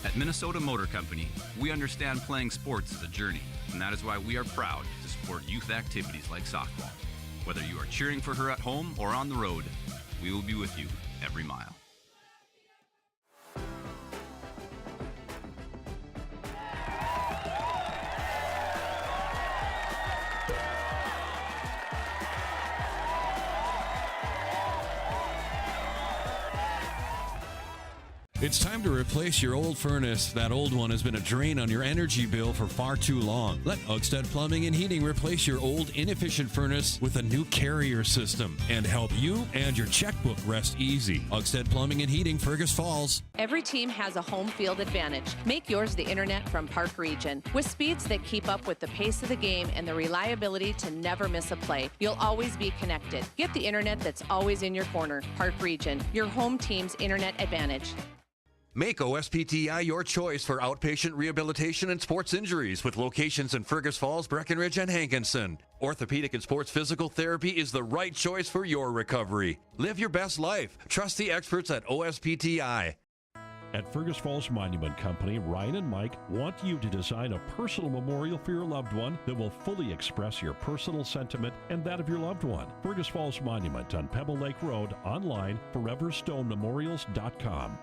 At Minnesota Motor Company, we understand playing sports is a journey, and that is why we are proud to support youth activities like softball. Whether you are cheering for her at home or on the road, we will be with you every mile. It's time to replace your old furnace. That old one has been a drain on your energy bill for far too long. Let Ugstead Plumbing and Heating replace your old inefficient furnace with a new carrier system and help you and your checkbook rest easy. Ugstead Plumbing and Heating, Fergus Falls. Every team has a home field advantage. Make yours the internet from Park Region. With speeds that keep up with the pace of the game and the reliability to never miss a play, you'll always be connected. Get the internet that's always in your corner. Park Region, your home team's internet advantage. Make OSPTI your choice for outpatient rehabilitation and sports injuries with locations in Fergus Falls, Breckenridge, and Hankinson. Orthopedic and sports physical therapy is the right choice for your recovery. Live your best life. Trust the experts at OSPTI. At Fergus Falls Monument Company, Ryan and Mike want you to design a personal memorial for your loved one that will fully express your personal sentiment and that of your loved one. Fergus Falls Monument on Pebble Lake Road, online, foreverstonememorials.com.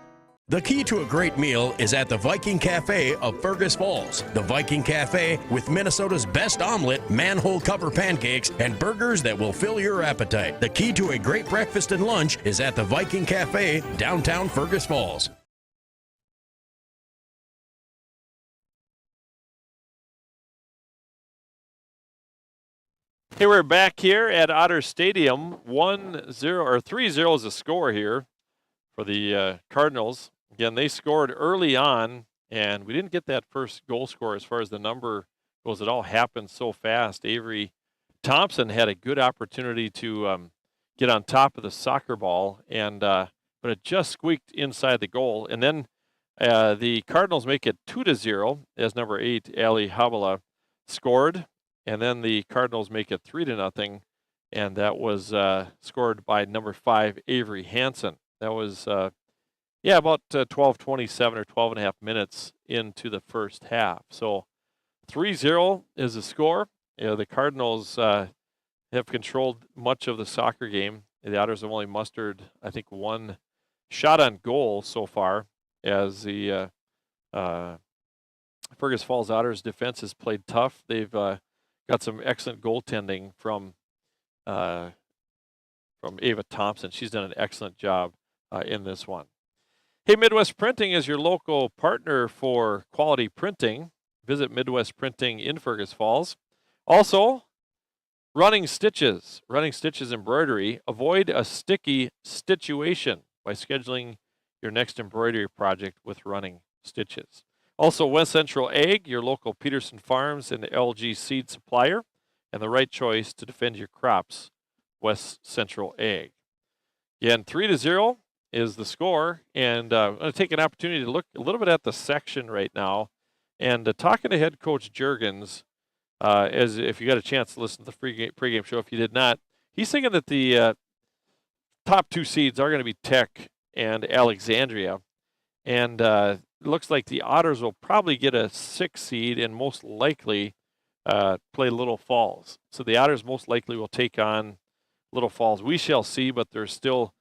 The key to a great meal is at the Viking Cafe of Fergus Falls. The Viking Cafe with Minnesota's best omelet, manhole cover pancakes, and burgers that will fill your appetite. The key to a great breakfast and lunch is at the Viking Cafe, downtown Fergus Falls. Hey, we're back here at Otter Stadium. 1-0 or 3-0 is the score here for the Cardinals. Again, they scored early on, and we didn't get that first goal score as far as the number goes. It all happened so fast. Avery Thompson had a good opportunity to get on top of the soccer ball, and but it just squeaked inside the goal. And then the Cardinals make it 2-0 as number 8, Ali Habala, scored. And then the Cardinals make it 3-0, and that was scored by number 5, Avery Hansen. That was, about 12:27 or 12 and a half minutes into the first half. So 3-0 is the score. The Cardinals have controlled much of the soccer game. The Otters have only mustered, I think, one shot on goal so far, as the Fergus Falls Otters defense has played tough. They've got some excellent goaltending from Ava Thompson. She's done an excellent job in this one. Hey, Midwest Printing is your local partner for quality printing. Visit Midwest Printing in Fergus Falls. Also, Running Stitches Embroidery. Avoid a sticky situation by scheduling your next embroidery project with Running Stitches. Also, West Central Ag, your local Peterson Farms and LG seed supplier, and the right choice to defend your crops, West Central Ag. Again, 3-0 is the score, and I'm going to take an opportunity to look a little bit at the section right now, and talking to head coach Juergens, as if you got a chance to listen to the pregame show. If you did not, he's thinking that the top 2 seeds are going to be Tech and Alexandria, and looks like the Otters will probably get a 6 seed and most likely play Little Falls. So the Otters most likely will take on Little Falls. We shall see, but there's still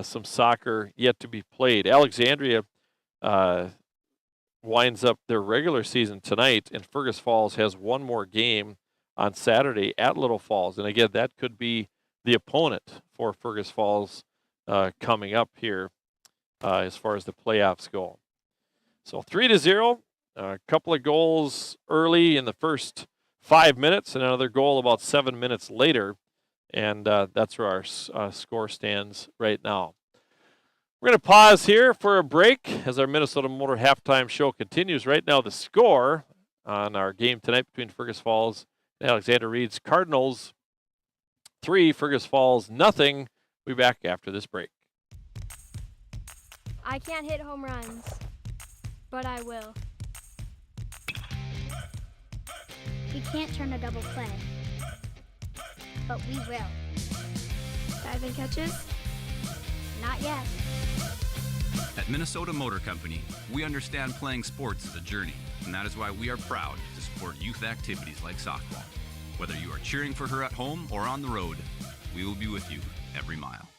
some soccer yet to be played. Alexandria winds up their regular season tonight, and Fergus Falls has one more game on Saturday at Little Falls. And again, that could be the opponent for Fergus Falls coming up here as far as the playoffs go. So 3-0, a couple of goals early in the first 5 minutes and another goal about 7 minutes later. And that's where our score stands right now. We're going to pause here for a break as our Minnesota Motor halftime show continues. Right now, the score on our game tonight between Fergus Falls and Alexandria Reed's Cardinals, 3, Fergus Falls, 0. We'll be back after this break. I can't hit home runs, but I will. We can't turn a double play, but we will. Diving catches? Not yet. At Minnesota Motor Company, we understand playing sports is a journey, and that is why we are proud to support youth activities like softball. Whether you are cheering for her at home or on the road, we will be with you every mile.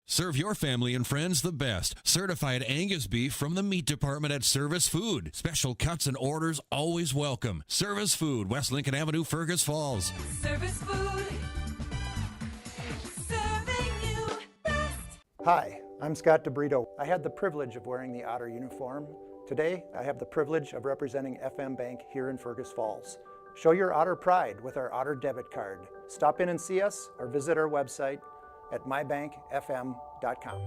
Serve your family and friends the best. Certified Angus beef from the meat department at Service Food. Special cuts and orders always welcome. Service Food, West Lincoln Avenue, Fergus Falls. Service Food. Serving you best. Hi, I'm Scott DeBrito. I had the privilege of wearing the Otter uniform. Today, I have the privilege of representing FM Bank here in Fergus Falls. Show your Otter pride with our Otter debit card. Stop in and see us or visit our website at mybankfm.com.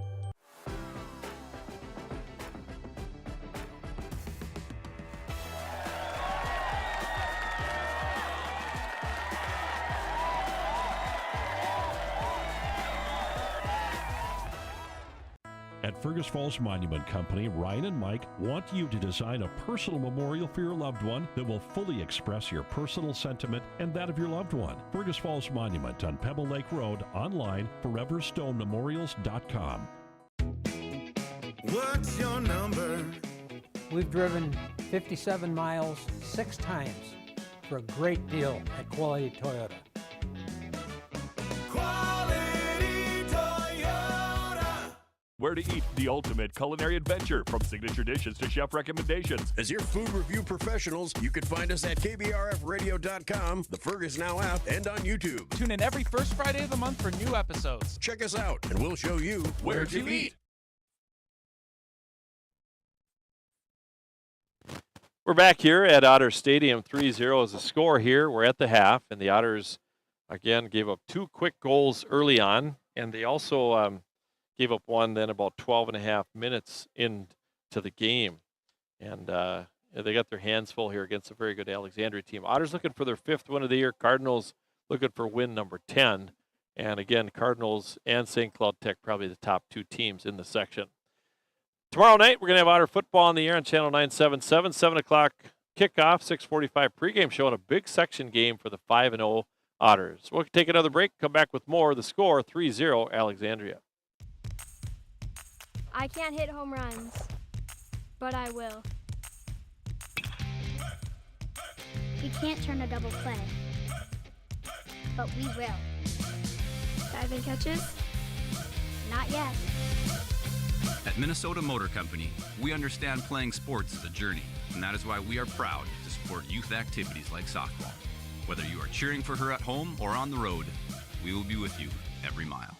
At Fergus Falls Monument Company, Ryan and Mike want you to design a personal memorial for your loved one that will fully express your personal sentiment and that of your loved one. Fergus Falls Monument on Pebble Lake Road, online, foreverstonememorials.com. What's your number? We've driven 57 miles 6 times for a great deal at Quality Toyota. Where to eat, the ultimate culinary adventure, from signature dishes to chef recommendations. As your food review professionals, you can find us at KBRFradio.com, the Fergus Now app, and on YouTube. Tune in every first Friday of the month for new episodes. Check us out, and we'll show you where to eat. We're back here at Otter Stadium. 3-0 is the score here. We're at the half, and the Otters, again, gave up 2 quick goals early on, and they also gave up one then about 12 and a half minutes into the game. And they got their hands full here against a very good Alexandria team. Otters looking for their 5th win of the year. Cardinals looking for win number 10. And again, Cardinals and St. Cloud Tech probably the top 2 teams in the section. Tomorrow night, we're going to have Otter football on the air on Channel 977, 7 o'clock kickoff, 6:45 pregame show, and a big section game for the 5-0 Otters. We'll take another break, come back with more. The score, 3-0 Alexandria. I can't hit home runs, but I will. We can't turn a double play, but we will. Diving catches? Not yet. At Minnesota Motor Company, we understand playing sports is a journey, and that is why we are proud to support youth activities like softball. Whether you are cheering for her at home or on the road, we will be with you every mile.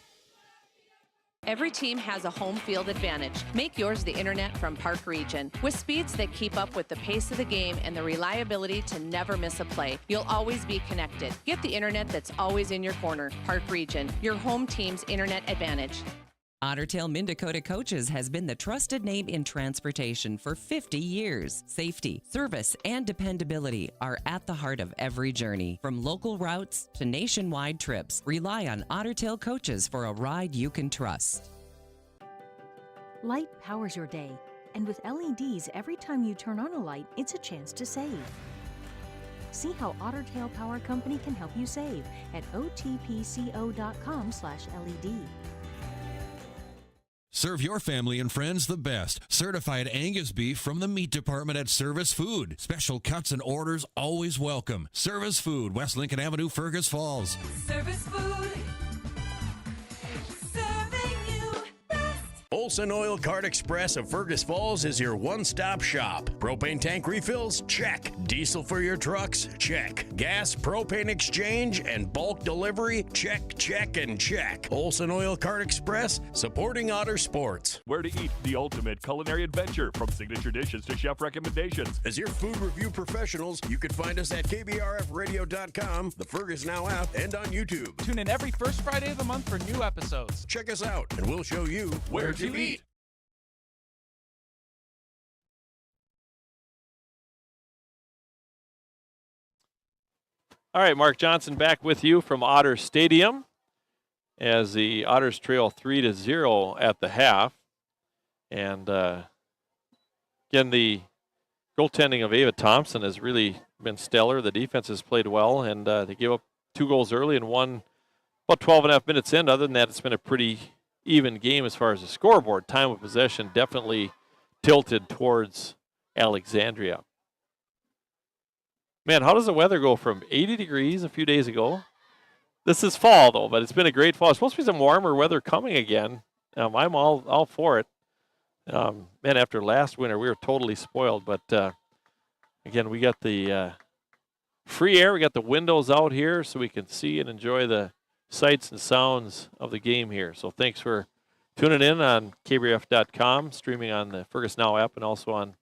Every team has a home field advantage. Make yours the internet from Park Region. With speeds that keep up with the pace of the game and the reliability to never miss a play, you'll always be connected. Get the internet that's always in your corner. Park Region, your home team's internet advantage. Otter Tail Minn-Dakota Coaches has been the trusted name in transportation for 50 years. Safety, service, and dependability are at the heart of every journey. From local routes to nationwide trips, rely on Otter Tail Coaches for a ride you can trust. Light powers your day, and with LEDs, every time you turn on a light, it's a chance to save. See how Otter Tail Power Company can help you save at otpco.com/LED. Serve your family and friends the best. Certified Angus beef from the meat department at Service Food. Special cuts and orders always welcome. Service Food, West Lincoln Avenue, Fergus Falls. Service Food. Serving you best. Olson Oil Cart Express of Fergus Falls is your one-stop shop. Propane tank refills? Check. Diesel for your trucks? Check. Gas, propane exchange, and bulk delivery? Check, check, and check. Olson Oil Cart Express, supporting Otter sports. Where to eat, the ultimate culinary adventure, from signature dishes to chef recommendations. As your food review professionals, you can find us at KBRFradio.com, the Fergus Now app, and on YouTube. Tune in every first Friday of the month for new episodes. Check us out, and we'll show you where to eat. All right, Mark Johnson back with you from Otter Stadium as the Otters trail 3-0 at the half. And again, the goaltending of Ava Thompson has really been stellar. The defense has played well, and they gave up 2 goals early and won about 12 and a half minutes in. Other than that, it's been a pretty even game as far as the scoreboard. Time of possession definitely tilted towards Alexandria. Man, how does the weather go from 80 degrees a few days ago? This is fall, though, but it's been a great fall. It's supposed to be some warmer weather coming again. I'm all for it. Man, after last winter, we were totally spoiled. But, again, we got the free air. We got the windows out here so we can see and enjoy the sights and sounds of the game here. So thanks for tuning in on KBRF.com, streaming on the Fergus Now app, and also on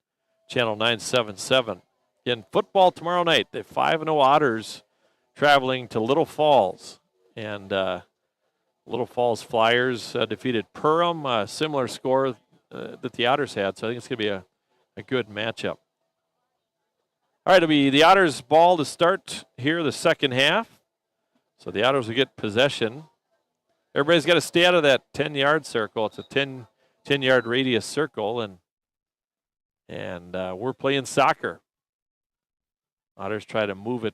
channel 977. In football tomorrow night, the 5-0 Otters traveling to Little Falls. And Little Falls Flyers defeated Perham, a similar score that the Otters had. So I think it's going to be a good matchup. All right, it'll be the Otters' ball to start here the second half. So the Otters will get possession. Everybody's got to stay out of that 10-yard circle. It's a 10-yard radius circle, and we're playing soccer. Otters try to move it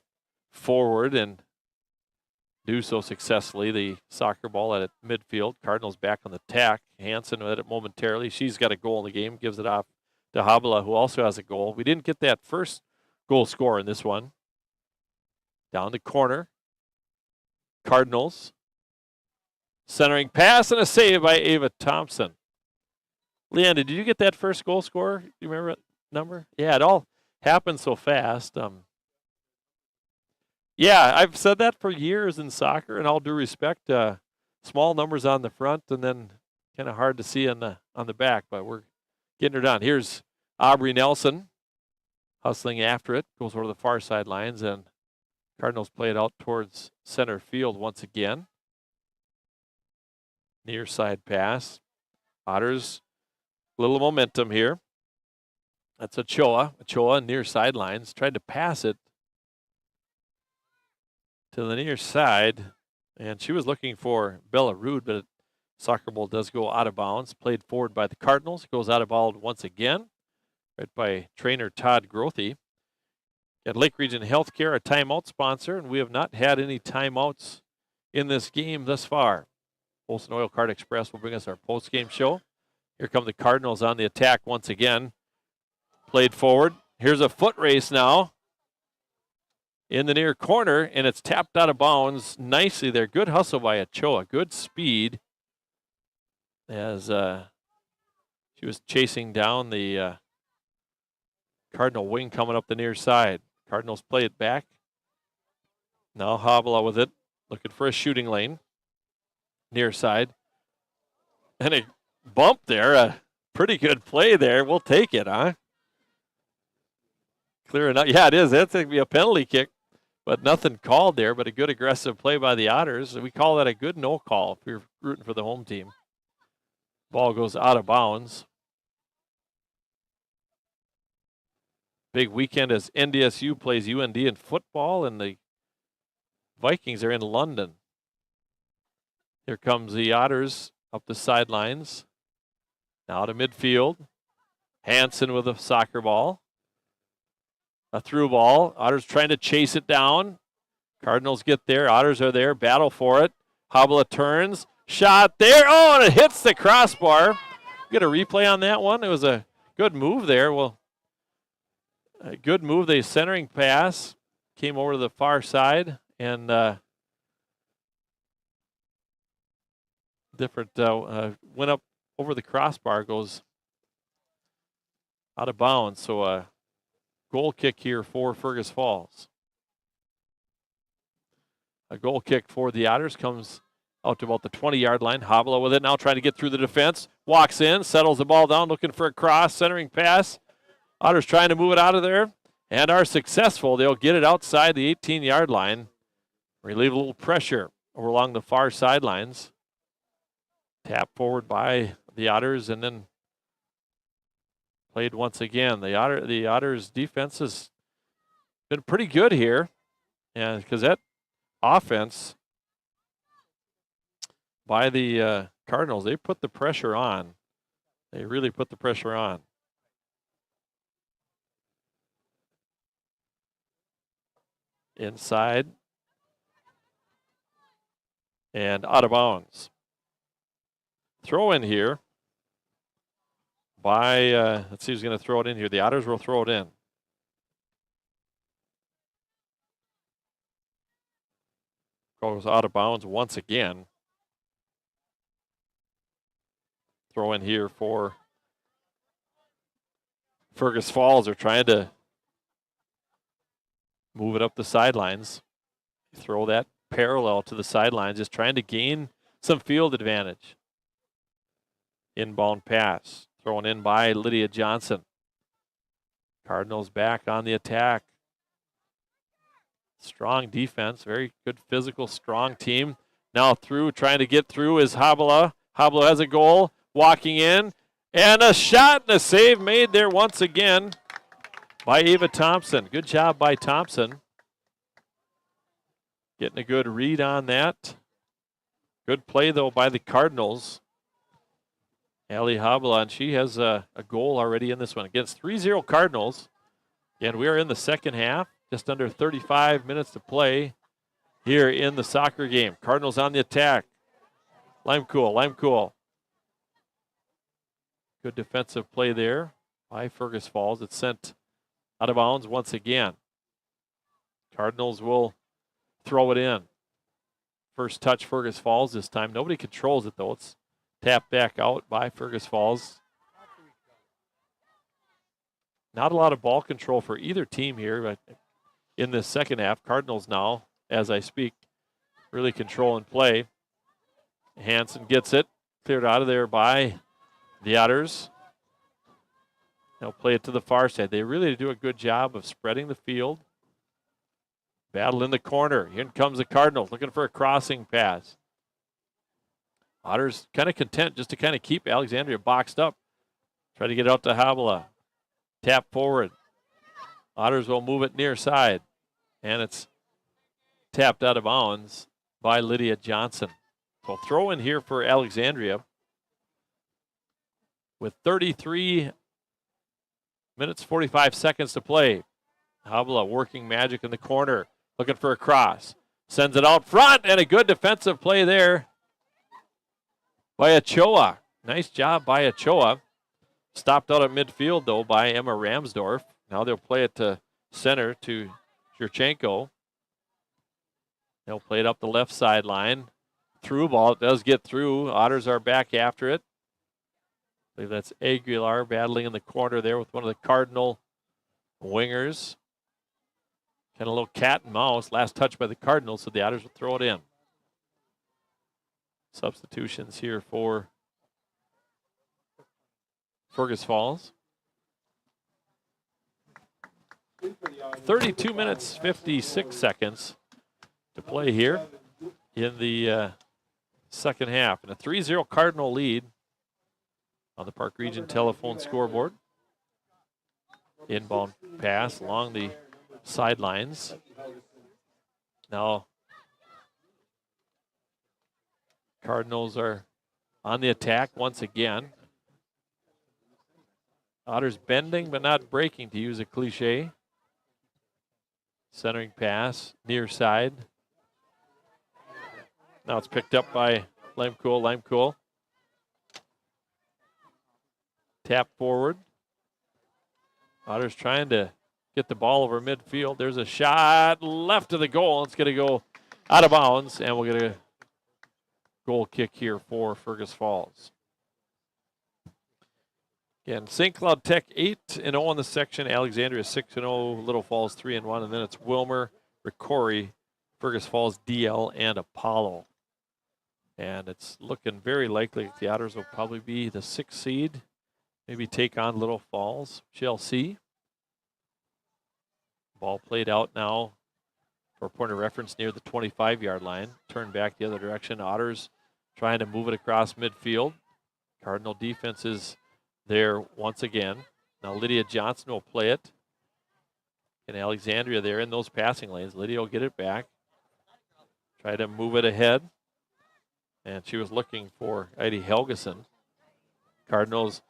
forward and do so successfully. The soccer ball at midfield. Cardinals back on the tack. Hansen with it momentarily. She's got a goal in the game. Gives it off to Habla, who also has a goal. We didn't get that first goal score in this one. Down the corner. Cardinals. Centering pass and a save by Ava Thompson. Leanda, did you get that first goal score? Do you remember that number? Yeah, it all happened so fast. Yeah, I've said that for years in soccer, and all due respect, small numbers on the front and then kind of hard to see on the back, but we're getting her done. Here's Aubrey Nelson hustling after it, goes over to the far sidelines, and Cardinals play it out towards center field once again. Near side pass. Otters, little momentum here. That's Ochoa. Ochoa near sidelines. Tried to pass it to the near side, and she was looking for Bella Rude, but soccer ball does go out of bounds. Played forward by the Cardinals. Goes out of bounds once again. Right by trainer Todd Grothy. At Lake Region Healthcare, a timeout sponsor, and we have not had any timeouts in this game thus far. Olson Oil Cart Express will bring us our post-game show. Here come the Cardinals on the attack once again. Played forward. Here's a foot race now in the near corner, and it's tapped out of bounds nicely there. Good hustle by Ochoa. Good speed as she was chasing down the Cardinal wing coming up the near side. Cardinals play it back. Now Habla with it, looking for a shooting lane. Near side. And a bump there. A pretty good play there. We'll take it, huh? Clear enough. Yeah, it is. That's going to be a penalty kick. But nothing called there, but a good aggressive play by the Otters. We call that a good no call if you're rooting for the home team. Ball goes out of bounds. Big weekend as NDSU plays UND in football, and the Vikings are in London. Here comes the Otters up the sidelines. Now to midfield. Hansen with a soccer ball. A through ball. Otters trying to chase it down. Cardinals get there. Otters are there. Battle for it. Habla turns. Shot there. Oh, and it hits the crossbar. Get a replay on that one. It was a good move there. Well, a good move. The centering pass came over to the far side and went up over the crossbar, goes out of bounds. So a goal kick here for Fergus Falls. A goal kick for the Otters comes out to about the 20-yard line. Havila with it now, trying to get through the defense. Walks in, settles the ball down, looking for a cross, centering pass. Otters trying to move it out of there and are successful. They'll get it outside the 18-yard line. Relieve a little pressure over along the far sidelines. Tap forward by the Otters and then played once again. The Otters defense has been pretty good here, and because that offense by the Cardinals, they put the pressure on. They really put the pressure on. Inside and out of bounds. Throw in here by, let's see who's going to throw it in here. The Otters will throw it in. Goes out of bounds once again. Throw in here for Fergus Falls. They're trying to move it up the sidelines. Throw that parallel to the sidelines, just trying to gain some field advantage. Inbound pass. Thrown in by Lydia Johnson. Cardinals back on the attack. Strong defense, very good physical, strong team. Now through, trying to get through is Havila. Havila has a goal, walking in, and a shot and a save made there once again by Ava Thompson. Good job by Thompson. Getting a good read on that. Good play, though, by the Cardinals. Ali Havila, and she has a goal already in this one against 3-0 Cardinals. And we are in the second half. Just under 35 minutes to play here in the soccer game. Cardinals on the attack. Limecool. Good defensive play there by Fergus Falls. It's sent out of bounds once again. Cardinals will throw it in. First touch, Fergus Falls this time. Nobody controls it, though. It's tapped back out by Fergus Falls. Not a lot of ball control for either team here, but in this second half, Cardinals now, as I speak, really control and play. Hansen gets it, cleared out of there by the Otters. They'll play it to the far side. They really do a good job of spreading the field. Battle in the corner. Here comes the Cardinals looking for a crossing pass. Otters kind of content just to kind of keep Alexandria boxed up. Try to get out to Havila. Tap forward. Otters will move it near side. And it's tapped out of bounds by Lydia Johnson. So throw in here for Alexandria with 33 minutes, 45 seconds to play. Havila working magic in the corner, looking for a cross. Sends it out front, and a good defensive play there by Ochoa. Nice job by Ochoa. Stopped out at midfield, though, by Emma Ramsdorf. Now they'll play it to center to Jurchenko. They'll play it up the left sideline. Through ball. It does get through. Otters are back after it. I believe that's Aguilar battling in the corner there with one of the Cardinal wingers. Kind of a little cat and mouse. Last touch by the Cardinals, so the Otters will throw it in. Substitutions here for Fergus Falls. 32 minutes, 56 seconds to play here in the second half. And a 3-0 Cardinal lead on the Park Region telephone scoreboard. Inbound pass along the sidelines. Now, Cardinals are on the attack once again. Otters bending but not breaking, to use a cliche. Centering pass, near side. Now it's picked up by Limecool. Tap forward. Otters trying to get the ball over midfield. There's a shot left of the goal. It's going to go out of bounds, and we'll get a goal kick here for Fergus Falls. Again, St. Cloud Tech 8-0 in the section. Alexandria 6-0. Little Falls 3-1. And then it's Wilmer, Ricori, Fergus Falls, DL, and Apollo. And it's looking very likely the Otters will probably be the 6th seed. Maybe take on Little Falls. Shall see. Ball played out now for a point of reference near the 25-yard line. Turn back the other direction. Otters trying to move it across midfield. Cardinal defense is there once again. Now Lydia Johnson will play it. And Alexandria there in those passing lanes. Lydia will get it back. Try to move it ahead. And she was looking for Heidi Helgeson. Cardinals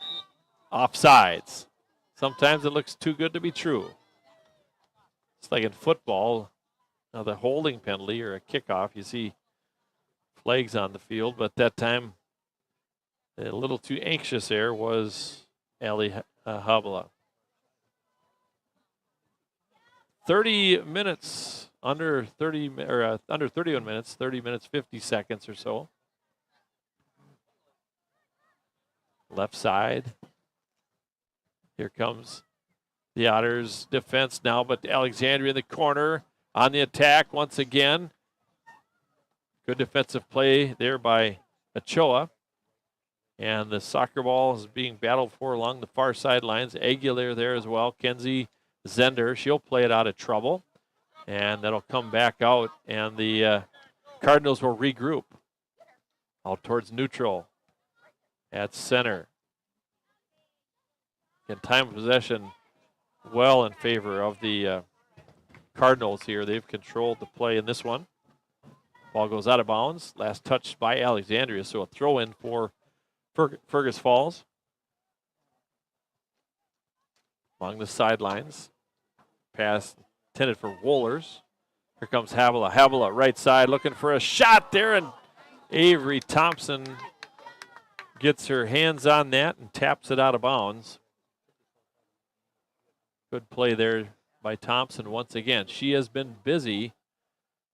offsides. Sometimes it looks too good to be true. It's like in football, the holding penalty or a kickoff, you see flags on the field, but that time a little too anxious there was Ali Habla. 30 minutes, under 31 minutes, 30 minutes, 50 seconds or so. Left side. Here comes the Otters defense now, but Alexandria in the corner on the attack once again. Good defensive play there by Ochoa. And the soccer ball is being battled for along the far sidelines. Aguilar there as well. Kenzie Zender, she'll play it out of trouble. And that'll come back out, and the Cardinals will regroup. Out towards neutral at center. And time of possession well in favor of the Cardinals here. They've controlled the play in this one. Ball goes out of bounds. Last touch by Alexandria, so a throw in for Fergus Falls. Along the sidelines. Pass intended for Wohlers. Here comes Havila. Havila right side looking for a shot there, and Avery Thompson gets her hands on that and taps it out of bounds. Good play there by Thompson once again. She has been busy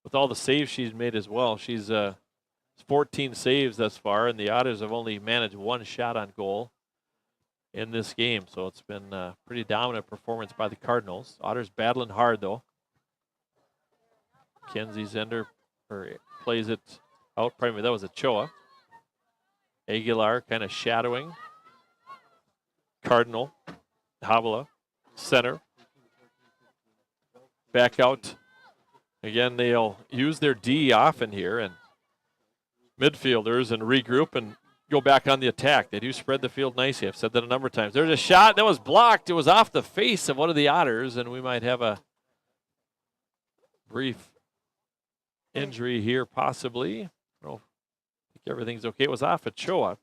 with all the saves she's made as well. She's 14 saves thus far, and the Otters have only managed one shot on goal in this game. So it's been a pretty dominant performance by the Cardinals. Otters battling hard, though. Kenzie Zender plays it out. Probably that was Ochoa. Aguilar kind of shadowing. Cardinal. Havila. Center. Back out. Again, they'll use their D often here, and midfielders and regroup and go back on the attack. They do spread the field nicely. I've said that a number of times. There's a shot that was blocked. It was off the face of one of the Otters, and we might have a brief injury here, possibly. I think everything's okay. It was off Ochoa.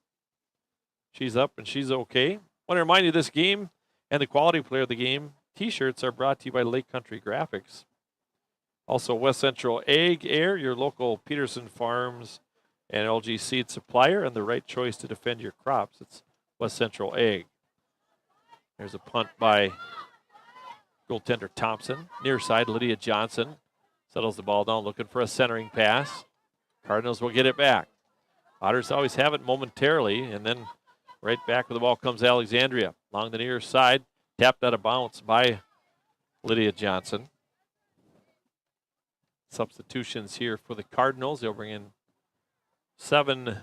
She's up and she's okay. I want to remind you this game and the quality player of the game T-shirts are brought to you by Lake Country Graphics. Also, West Central Ag Air, your local Peterson Farms and LG seed supplier, and the right choice to defend your crops. It's West Central Ag. There's a punt by goaltender Thompson. Near side, Lydia Johnson settles the ball down, looking for a centering pass. Cardinals will get it back. Otters always have it momentarily, and then right back with the ball comes Alexandria. Along the near side, tapped out of bounds by Lydia Johnson. Substitutions here for the Cardinals. They'll bring in 7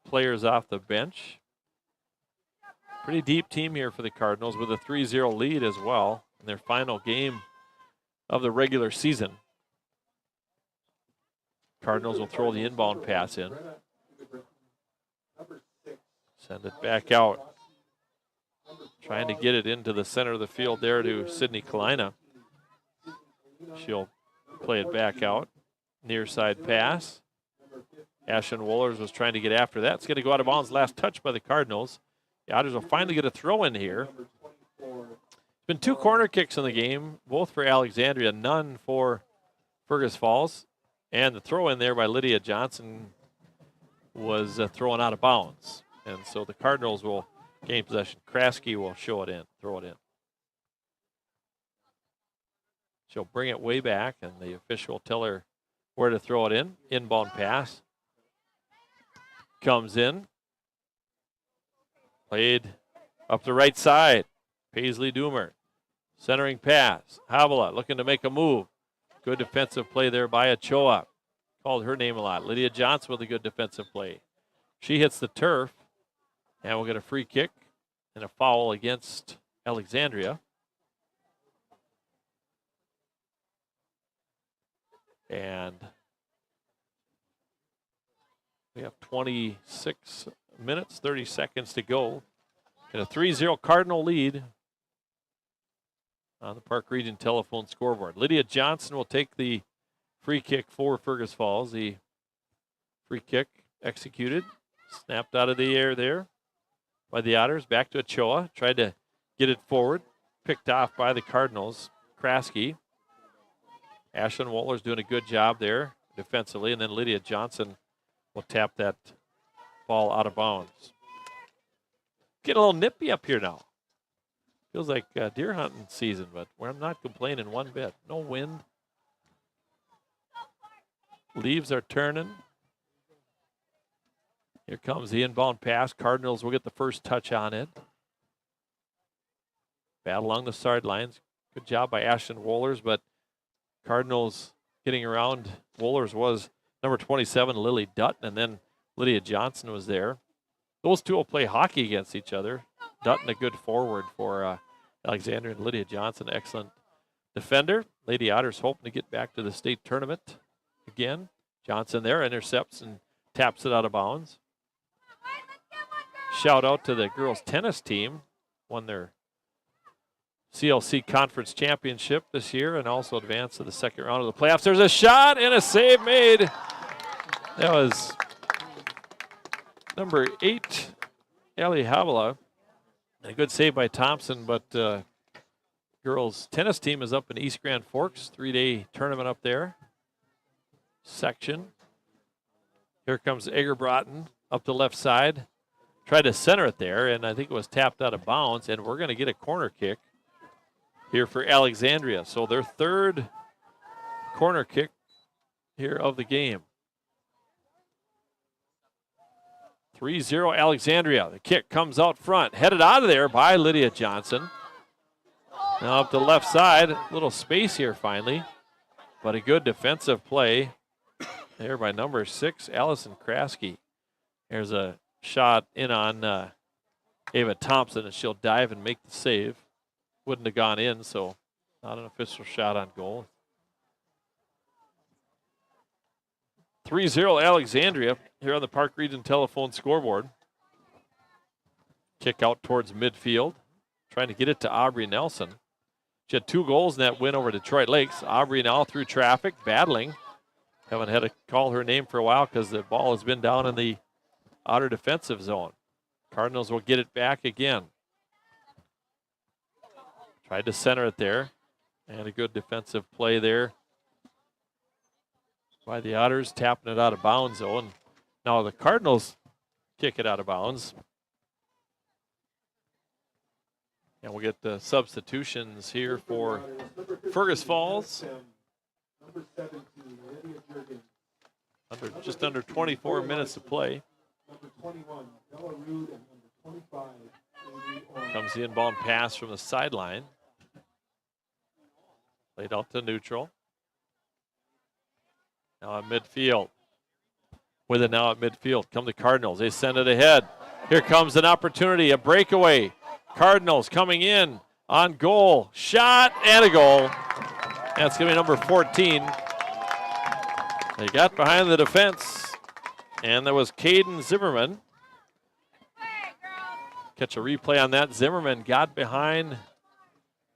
players off the bench. Pretty deep team here for the Cardinals with a 3-0 lead as well in their final game of the regular season. Cardinals will throw the inbound pass in. Send it back out. Trying to get it into the center of the field there to Sydney Kalina. She'll play it back out. Near side pass. Ashlyn Wohlers was trying to get after that. It's going to go out of bounds. Last touch by the Cardinals. The Otters will finally get a throw in here. There's been 2 corner kicks in the game, both for Alexandria, none for Fergus Falls. And the throw in there by Lydia Johnson was thrown out of bounds. And so the Cardinals will gain possession. Kraske will show it in, throw it in. She'll bring it way back, and the official will tell her where to throw it in. Inbound pass. Comes in. Played Up the right side. Paisley Doomer. Centering pass. Havila looking to make a move. Good defensive play there by Ochoa. Called her name a lot. Lydia Johnson with a good defensive play. She hits the turf. And we'll get a free kick and a foul against Alexandria. And we have 26 minutes, 30 seconds to go. And a 3-0 Cardinal lead on the Park Region telephone scoreboard. Lydia Johnson will take the free kick for Fergus Falls. The free kick executed, snapped out of the air there by the Otters. Back to Ochoa, tried to get it forward, picked off by the Cardinals. Kraske. Ashlyn Woller's doing a good job there defensively, and then Lydia Johnson will tap that ball out of bounds. Getting a little nippy up here now. Feels like deer hunting season, but I'm not complaining one bit. No wind. Leaves are turning. Here comes the inbound pass. Cardinals will get the first touch on it. Battle along the sidelines. Good job by Ashlyn Wohlers, but Cardinals getting around. Wohlers was number 27, Lily Dutton, and then Lydia Johnson was there. Those two will play hockey against each other. Dutton, a good forward for Alexandria, and Lydia Johnson, excellent defender. Lady Otters hoping to get back to the state tournament again. Johnson there intercepts and taps it out of bounds. Shout out to the girls tennis team. Won their CLC Conference Championship this year and also advanced to the second round of the playoffs. There's a shot and a save made. That was number 8, Ellie Havila. A good save by Thompson, but girls tennis team is up in East Grand Forks. 3-day tournament up there. Section. Here comes Egerbrotten up the left side. Tried to center it there, and I think it was tapped out of bounds, and we're going to get a corner kick here for Alexandria. So their third corner kick here of the game. 3-0 Alexandria. The kick comes out front. Headed out of there by Lydia Johnson. Now up the left side. A little space here finally. But a good defensive play there by number 6, Allison Kraske. There's a shot in on Ava Thompson, and she'll dive and make the save. Wouldn't have gone in, so not an official shot on goal. 3-0 Alexandria here on the Park Region telephone scoreboard. Kick out towards midfield. Trying to get it to Aubrey Nelson. She had 2 goals in that win over Detroit Lakes. Aubrey now through traffic, battling. Haven't had to call her name for a while because the ball has been down in the outer defensive zone. Cardinals will get it back again. Tried to center it there. And a good defensive play there by the Otters, tapping it out of bounds, though. And now the Cardinals kick it out of bounds. And we'll get the substitutions here for Fergus Falls. Just under 24 minutes to play. Comes the inbound pass from the sideline. Played out to neutral. Now at midfield. With it now at midfield come the Cardinals. They send it ahead. Here comes an opportunity, a breakaway. Cardinals coming in on goal. Shot and a goal. That's going to be number 14. They got behind the defense. And there was Caden Zimmerman. Catch a replay on that. Zimmerman got behind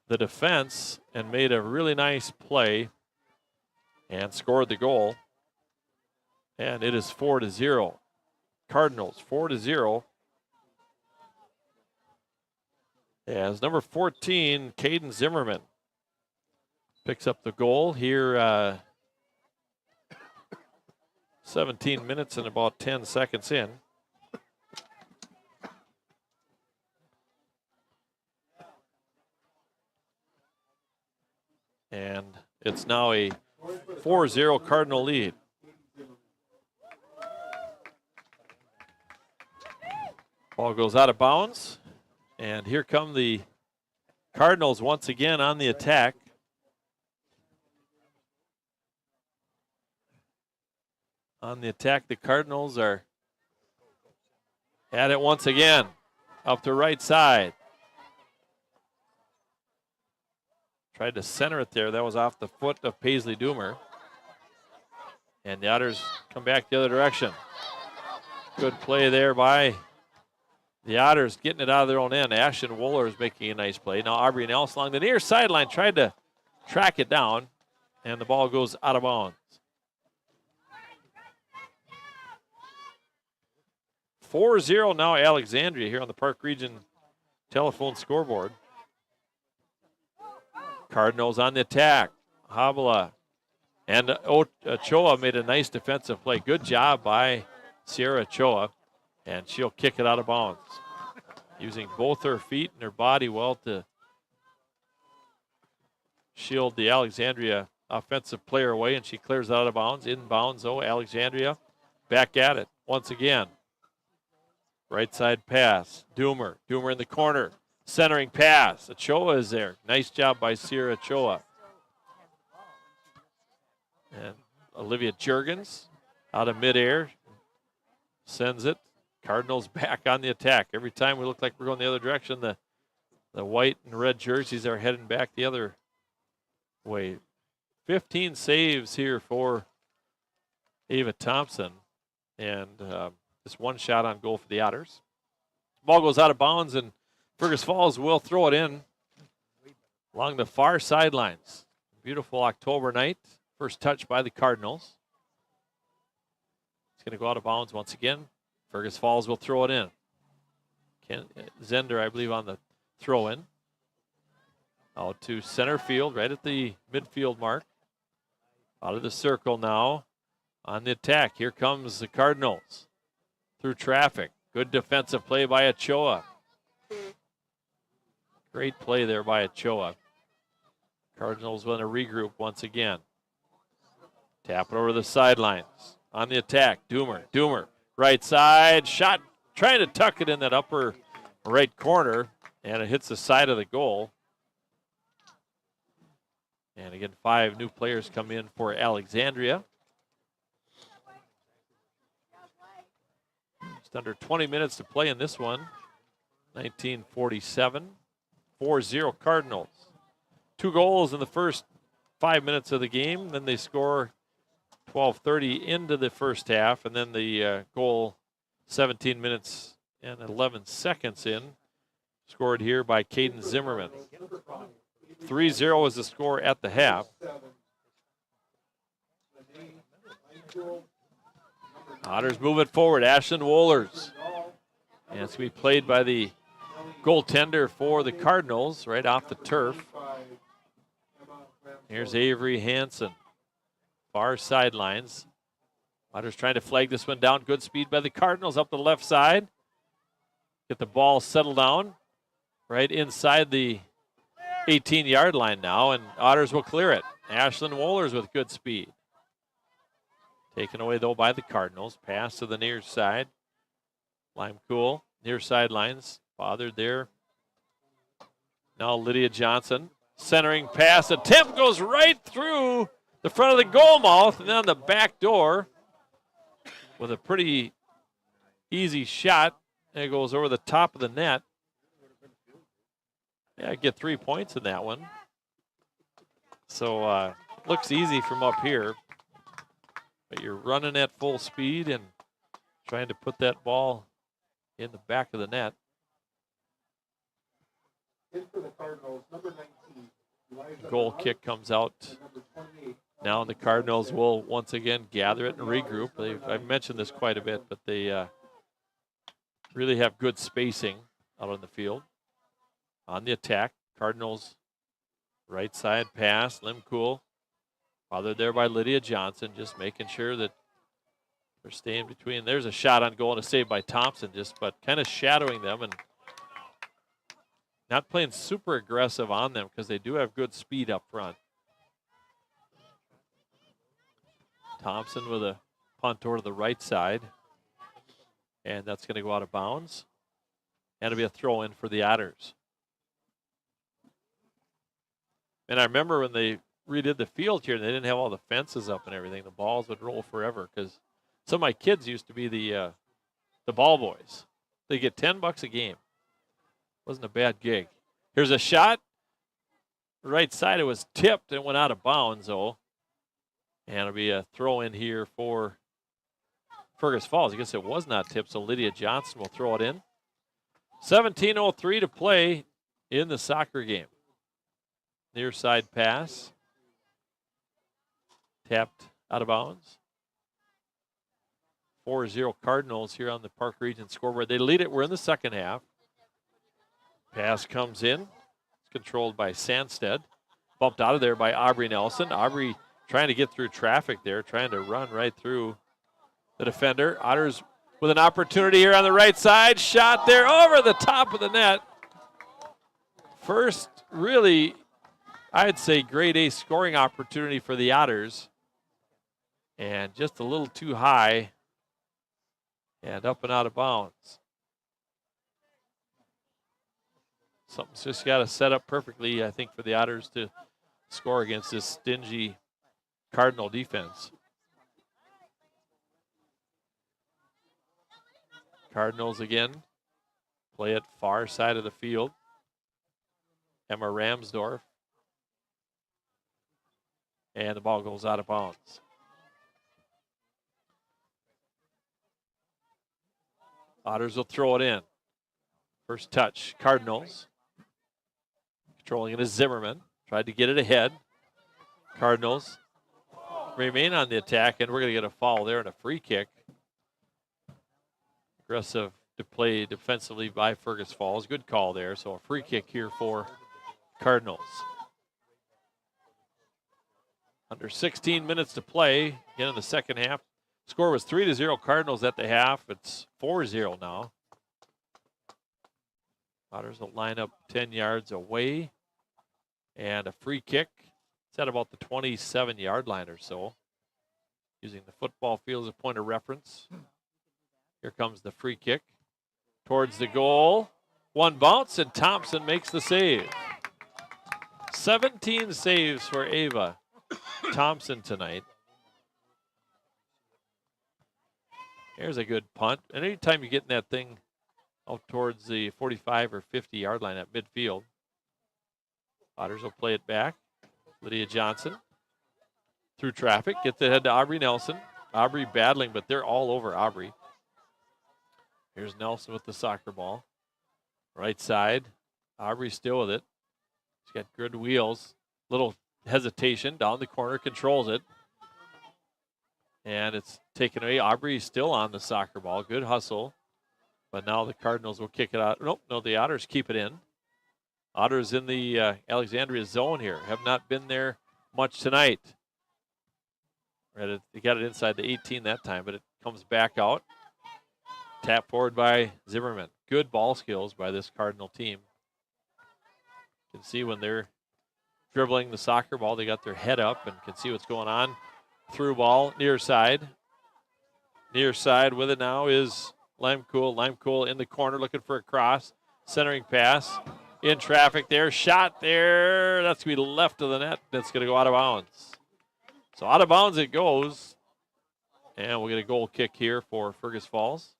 the defense and made a really nice play and scored the goal. And it is 4-0. Cardinals 4-0. As number 14, Caden Zimmerman picks up the goal here. 17 minutes and about 10 seconds in. And it's now a 4-0 Cardinal lead. Ball goes out of bounds. And here come the Cardinals once again on the attack. On the attack, the Cardinals are at it once again. Up the right side. Tried to center it there. That was off the foot of Paisley Doomer. And the Otters come back the other direction. Good play there by the Otters, getting it out of their own end. Ashton Wohler is making a nice play. Now Aubrey Nelson along the near sideline tried to track it down, and the ball goes out of bounds. 4-0 now Alexandria here on the Park Region telephone scoreboard. Cardinals on the attack. Habla and Ochoa made a nice defensive play. Good job by Sierra Ochoa, and she'll kick it out of bounds. Using both her feet and her body well to shield the Alexandria offensive player away, and she clears it out of bounds. Inbounds, though, Alexandria back at it once again. Right side pass. Doomer in the corner. Centering pass. Ochoa is there. Nice job by Sierra Ochoa. And Olivia Juergens out of midair sends it. Cardinals back on the attack. Every time we look like we're going the other direction, the white and red jerseys are heading back the other way. 15 saves here for Ava Thompson. And just one shot on goal for the Otters. Ball goes out of bounds, and Fergus Falls will throw it in along the far sidelines. Beautiful October night. First touch by the Cardinals. It's going to go out of bounds once again. Fergus Falls will throw it in. Zender, I believe, on the throw-in. Out to center field, right at the midfield mark. Out of the circle now. On the attack, here comes the Cardinals. Through traffic. Good defensive play by Ochoa. Great play there by Ochoa. Cardinals want to regroup once again. Tap it over the sidelines. On the attack, Doomer. Right side, shot, trying to tuck it in that upper right corner, and it hits the side of the goal. And again, 5 new players come in for Alexandria. Just under 20 minutes to play in this one. 1947, 4-0 Cardinals. 2 goals in the first 5 minutes of the game. Then they score 12:30 into the first half, and then the goal 17 minutes and 11 seconds in, scored here by Caden Zimmerman. 3-0 is the score at the half. Otters move it forward. Ashton Wohlers. And it's going to be played by the goaltender for the Cardinals right off the turf. Here's Avery Hansen. Far sidelines. Otters trying to flag this one down. Good speed by the Cardinals up the left side. Get the ball settled down right inside the 18-yard line now, and Otters will clear it. Ashlyn Wohlers with good speed. Taken away, though, by the Cardinals. Pass to the near side. Lime Cool, near sidelines. Bothered there. Now Lydia Johnson. Centering pass. Attempt goes right through the front of the goal mouth, and then the back door with a pretty easy shot. And it goes over the top of the net. Yeah, I get 3 points in that one. So looks easy from up here. But you're running at full speed and trying to put that ball in the back of the net. Goal kick comes out. Now the Cardinals will once again gather it and regroup. I've mentioned this quite a bit, but they really have good spacing out on the field. On the attack, Cardinals right side pass, Limcool. Bothered there by Lydia Johnson, just making sure that they're staying between. There's a shot on goal and a save by Thompson, but kind of shadowing them and not playing super aggressive on them because they do have good speed up front. Thompson with a punt over to the right side, and that's going to go out of bounds. And it'll be a throw in for the Otters. And I remember when they redid the field here and they didn't have all the fences up and everything, the balls would roll forever because some of my kids used to be the ball boys. They get $10 a game. Wasn't a bad gig. Here's a shot. Right side, it was tipped and went out of bounds, though. And it'll be a throw in here for Fergus Falls. I guess it was not tipped, so Lydia Johnson will throw it in. 17:03 to play in the soccer game. Near side pass. Tapped out of bounds. 4-0 Cardinals here on the Park Region scoreboard. They lead it. We're in the second half. Pass comes in. It's controlled by Sandstead. Bumped out of there by Aubrey Nelson. Aubrey trying to get through traffic there, trying to run right through the defender. Otters with an opportunity here on the right side. Shot there over the top of the net. First, really, I'd say grade A scoring opportunity for the Otters. And just a little too high. And up and out of bounds. Something's just got to set up perfectly, I think, for the Otters to score against this stingy Cardinal defense. Cardinals again play it far side of the field. Emma Ramsdorf. And the ball goes out of bounds. Otters will throw it in. First touch, Cardinals. Controlling it is Zimmerman. Tried to get it ahead. Cardinals remain on the attack, and we're going to get a foul there and a free kick. Aggressive to play defensively by Fergus Falls. Good call there. So a free kick here for Cardinals. Under 16 minutes to play again in the second half. Score was 3-0 Cardinals at the half. It's 4-0 now. Otters will line up 10 yards away. And a free kick. It's at about the 27-yard line or so. Using the football field as a point of reference. Here comes the free kick. Towards the goal. One bounce, and Thompson makes the save. 17 saves for Ava Thompson tonight. There's a good punt. And anytime you get in that thing out towards the 45 or 50-yard line at midfield, Otters will play it back. Lydia Johnson through traffic. Gets it ahead to Aubrey Nelson. Aubrey battling, but they're all over Aubrey. Here's Nelson with the soccer ball. Right side. Aubrey still with it. She's got good wheels. Little hesitation down the corner. Controls it. And it's taken away. Aubrey still on the soccer ball. Good hustle. But now the Cardinals will kick it out. Nope, no, the Otters keep it in. Otters in the Alexandria zone here. Have not been there much tonight. They got it inside the 18 that time, but it comes back out. Tap forward by Zimmerman. Good ball skills by this Cardinal team. You can see when they're dribbling the soccer ball, they got their head up and can see what's going on. Through ball, near side. Near side with it now is Limecool. Limecool in the corner looking for a cross. Centering pass. In traffic there. Shot there. That's going to be left of the net. That's going to go out of bounds. So out of bounds it goes. And we'll get a goal kick here for Fergus Falls.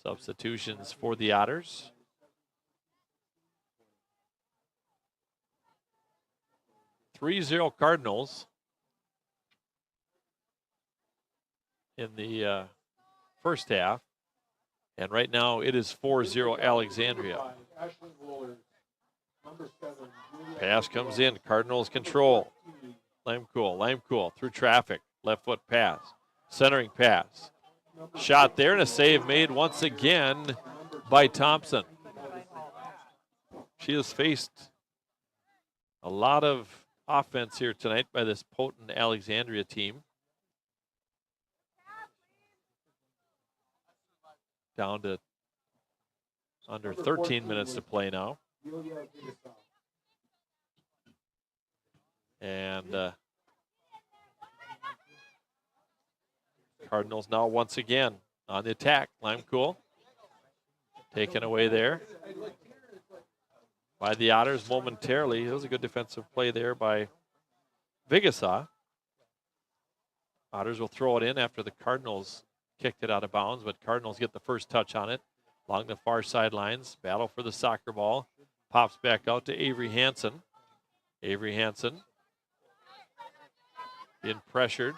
Substitutions for the Otters. (3-0) Cardinals in the first half. And right now it is 4-0 Alexandria. Pass comes in. Cardinals control. Limecool through traffic. Left foot pass. Centering pass. Shot there and a save made once again by Thompson. She has faced a lot of offense here tonight by this potent Alexandria team. Down to under 13 minutes to play now. And Cardinals now once again on the attack. Limecool Taken away there by the Otters momentarily. It was a good defensive play there by Vigasaw. Otters will throw it in after the Cardinals kicked it out of bounds, but Cardinals get the first touch on it along the far sidelines. Battle for the soccer ball. Pops back out to Avery Hansen. Avery Hansen being pressured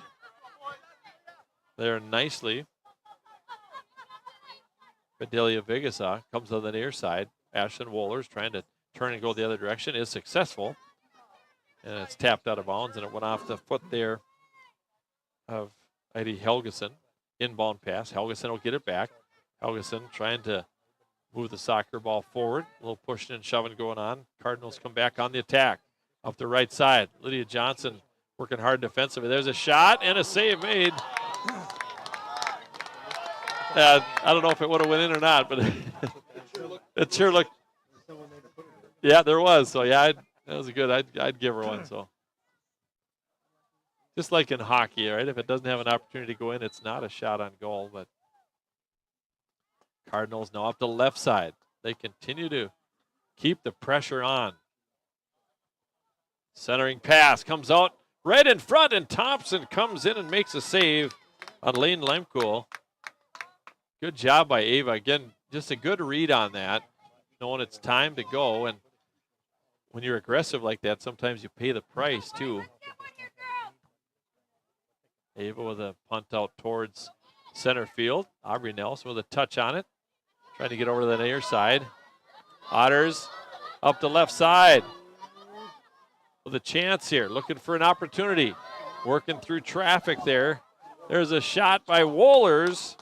there nicely. Bedelia Vigasaw comes on the near side. Ashton Wohlers trying to turn and go the other direction, is successful. And it's tapped out of bounds, and it went off the foot there of Heidi Helgeson. Inbound pass. Helgeson will get it back. Helgeson trying to move the soccer ball forward. A little pushing and shoving going on. Cardinals come back on the attack. Up the right side. Lydia Johnson working hard defensively. There's a shot and a save made. I don't know if it would have went in or not, but it sure looked. Yeah, there was. So, yeah, that was good. I'd give her one. So, just like in hockey, right? If it doesn't have an opportunity to go in, it's not a shot on goal. But Cardinals now up the left side. They continue to keep the pressure on. Centering pass comes out right in front, and Thompson comes in and makes a save on Lane Lemkool. Good job by Ava. Again, just a good read on that, knowing it's time to go. And when you're aggressive like that, sometimes you pay the price too. Ava with a punt out towards center field. Aubrey Nelson with a touch on it. Trying to get over to the near side. Otters up the left side with a chance here. Looking for an opportunity. Working through traffic there. There's a shot by Wohlers.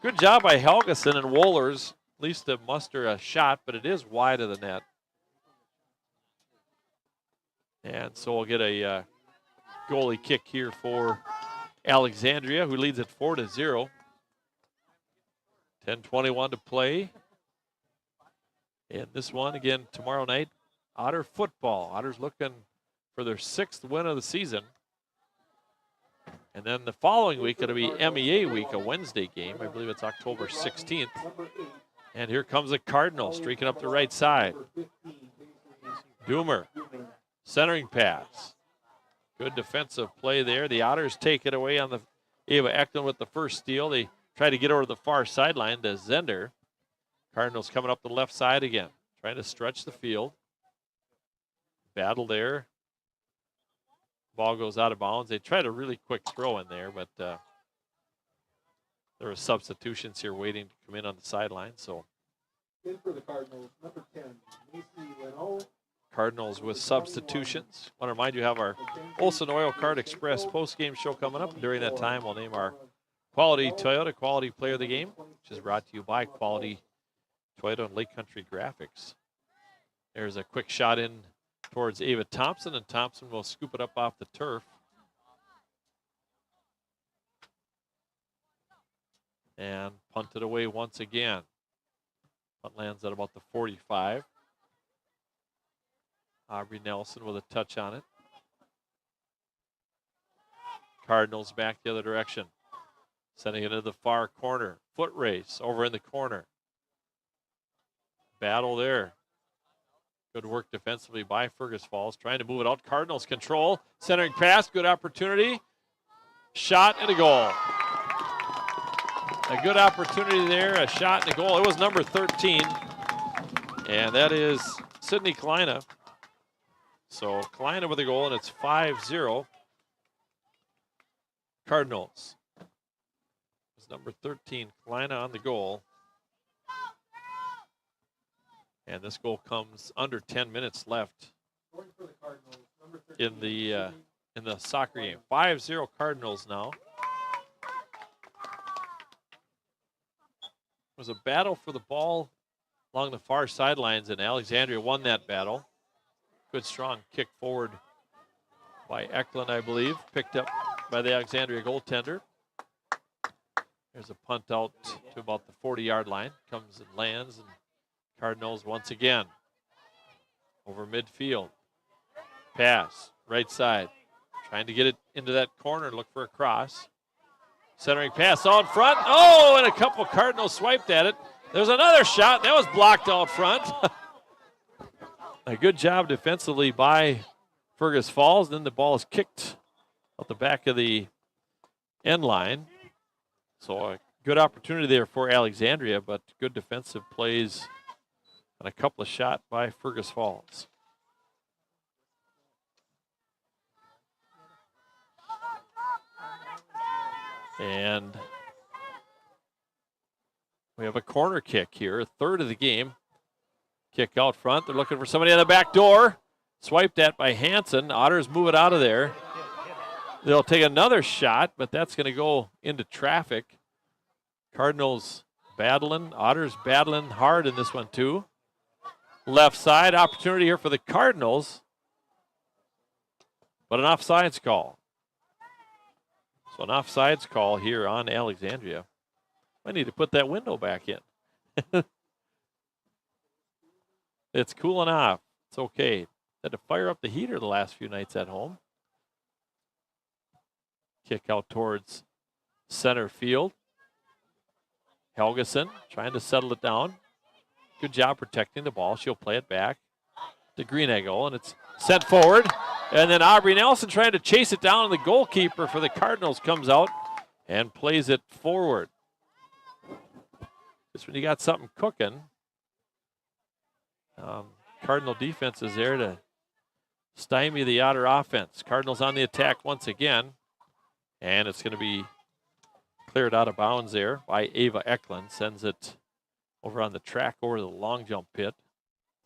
Good job by Helgeson and Wohlers, at least to muster a shot, but it is wide of the net. And so we'll get a goalie kick here for Alexandria, who leads at 4-0. 10:21 to play. And this one, again, tomorrow night, Otter football. Otters looking for their 6th win of the season. And then the following week, it'll be MEA week, a Wednesday game. I believe it's October 16th. And here comes the Cardinals streaking up the right side. Doomer, centering pass. Good defensive play there. The Otters take it away on the Ava Eklund with the first steal. They try to get over the far sideline to Zender. Cardinals coming up the left side again, trying to stretch the field. Battle there. Ball goes out of bounds. They tried a really quick throw in there, but there were substitutions here waiting to come in on the sideline. So in for the Cardinals, number 10, Macy Leno. Cardinals with substitutions. I want to remind you, have our Olson Oil Card Express post-game show coming up. During that time, we'll name our Quality Toyota Quality Player of the Game, which is brought to you by Quality Toyota and Lake Country Graphics. There's a quick shot in towards Ava Thompson, and Thompson will scoop it up off the turf. And punt it away once again. Punt lands at about the 45. Aubrey Nelson with a touch on it. Cardinals back the other direction. Sending it into the far corner. Foot race over in the corner. Battle there. Good work defensively by Fergus Falls. Trying to move it out. Cardinals control. Centering pass. Good opportunity. Shot and a goal. A good opportunity there. A shot and a goal. It was number 13. And that is Sydney Kleina. So Kleina with a goal, and it's 5-0. Cardinals. It's number 13, Kleina on the goal. And this goal comes under 10 minutes left in the soccer game. 5-0 Cardinals now. It was a battle for the ball along the far sidelines, and Alexandria won that battle. Good strong kick forward by Eklund, I believe. Picked up by the Alexandria goaltender. There's a punt out to about the 40-yard line. Comes and lands, and Cardinals once again over midfield. Pass, right side. Trying to get it into that corner and look for a cross. Centering pass out in front. Oh, and a couple Cardinals swiped at it. There's another shot. That was blocked out front. A good job defensively by Fergus Falls. Then the ball is kicked out the back of the end line. So a good opportunity there for Alexandria, but good defensive plays and a couple of shots by Fergus Falls. And we have a corner kick here, third of the game. Kick out front. They're looking for somebody on the back door. Swiped at by Hansen. Otters move it out of there. They'll take another shot, but that's going to go into traffic. Cardinals battling. Otters battling hard in this one too. Left side, opportunity here for the Cardinals. But an offsides call. So an offsides call here on Alexandria. I need to put that window back in. It's cooling off. It's okay. Had to fire up the heater the last few nights at home. Kick out towards center field. Helgeson trying to settle it down. Good job protecting the ball. She'll play it back to Greeneggle, and it's sent forward. And then Aubrey Nelson trying to chase it down, and the goalkeeper for the Cardinals comes out and plays it forward. Just when you got something cooking, Cardinal defense is there to stymie the Otter offense. Cardinals on the attack once again, and it's going to be cleared out of bounds there by Ava Eklund. Sends it over on the track over the long jump pit.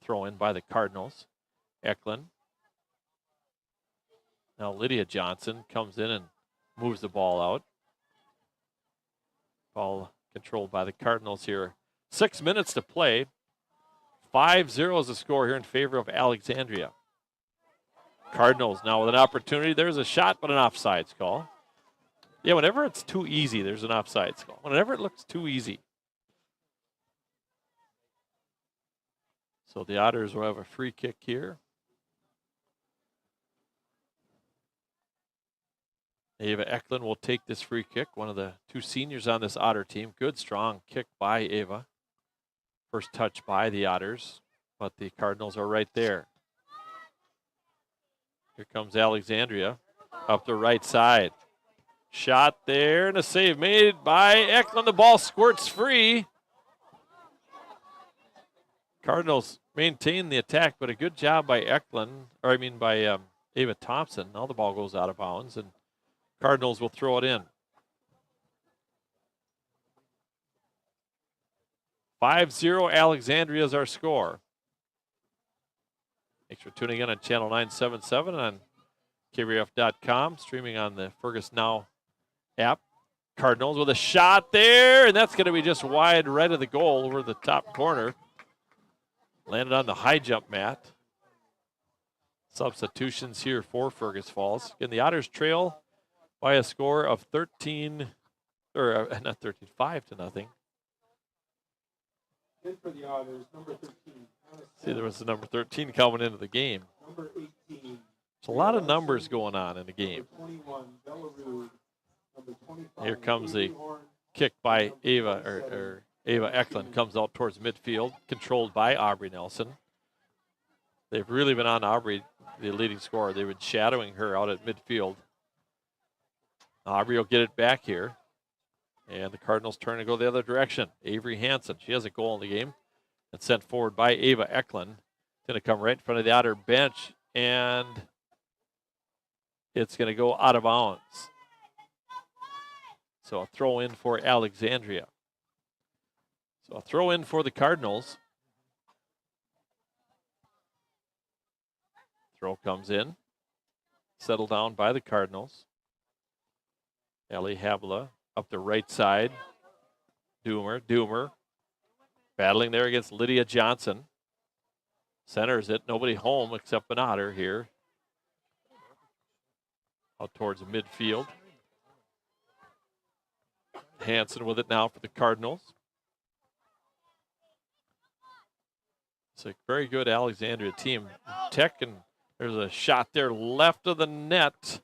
Throw in by the Cardinals. Eklund. Now Lydia Johnson comes in and moves the ball out. Ball controlled by the Cardinals here. 6 minutes to play. 5-0 is the score here in favor of Alexandria. Cardinals now with an opportunity. There's a shot, but an offsides call. Yeah, whenever it's too easy, there's an offsides call. Whenever it looks too easy. So the Otters will have a free kick here. Ava Eklund will take this free kick, one of the two seniors on this Otter team. Good, strong kick by Ava. First touch by the Otters, but the Cardinals are right there. Here comes Alexandria up the right side. Shot there and a save made by Eklund. The ball squirts free. Cardinals maintain the attack, but a good job by Eklund, by Ava Thompson. Now the ball goes out of bounds, and Cardinals will throw it in. 5-0 Alexandria is our score. Thanks for tuning in on Channel 977 on KBRF.com, streaming on the Fergus Now app. Cardinals with a shot there, and that's going to be just wide right of the goal over the top corner. Landed on the high jump mat. Substitutions here for Fergus Falls. Again, the Otters trail by a score of 5 to nothing. In for the Otters, number 13. See, there was the number 13 coming into the game. Number 18. There's a lot of numbers going on in the game. Number 21, Belarus. Number 25. Here comes the kick by Ava Eklund. Comes out towards midfield, controlled by Aubrey Nelson. They've really been on Aubrey, the leading scorer. They've been shadowing her out at midfield. Aubrey will get it back here. And the Cardinals turn to go the other direction. Avery Hansen, she has a goal in the game. And sent forward by Ava Eklund. Going to come right in front of the Otter bench. And it's going to go out of bounds. So a throw in for Alexandria. So a throw in for the Cardinals. Throw comes in. Settled down by the Cardinals. Ellie Habla up the right side. Doomer. Battling there against Lydia Johnson. Centers it. Nobody home except an Otter here. Out towards the midfield. Hansen with it now for the Cardinals. It's a very good Alexandria team. Tech, and there's a shot there left of the net.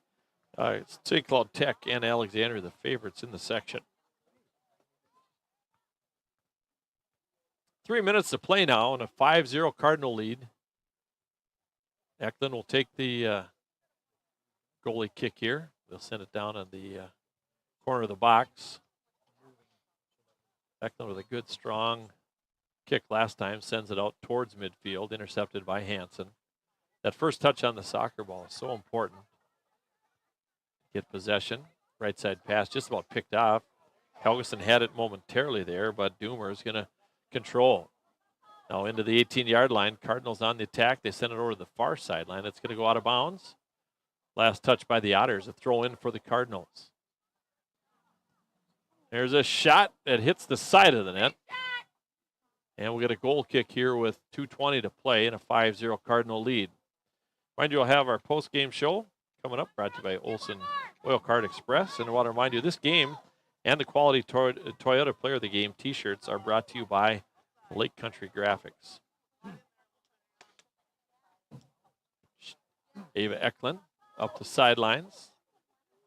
St. Cloud Tech and Alexandria, the favorites in the section. 3 minutes to play now and a 5-0 Cardinal lead. Eklund will take the goalie kick here. They'll send it down on the corner of the box. Eklund with a good, strong kick last time. Sends it out towards midfield, intercepted by Hansen. That first touch on the soccer ball is so important. Get possession. Right side pass just about picked off. Helgeson had it momentarily there, but Doomer is going to control. Now into the 18-yard line. Cardinals on the attack. They send it over to the far sideline. It's going to go out of bounds. Last touch by the Otters. A throw in for the Cardinals. There's a shot that hits the side of the net. And we'll get a goal kick here with 2:20 to play and a 5-0 Cardinal lead. Mind you, we'll have our post-game show coming up, brought to you by Olson Oil Card Express. And I want to remind you, this game and the quality Toyota Player of the Game t-shirts are brought to you by Lake Country Graphics. Ava Eklund up the sidelines.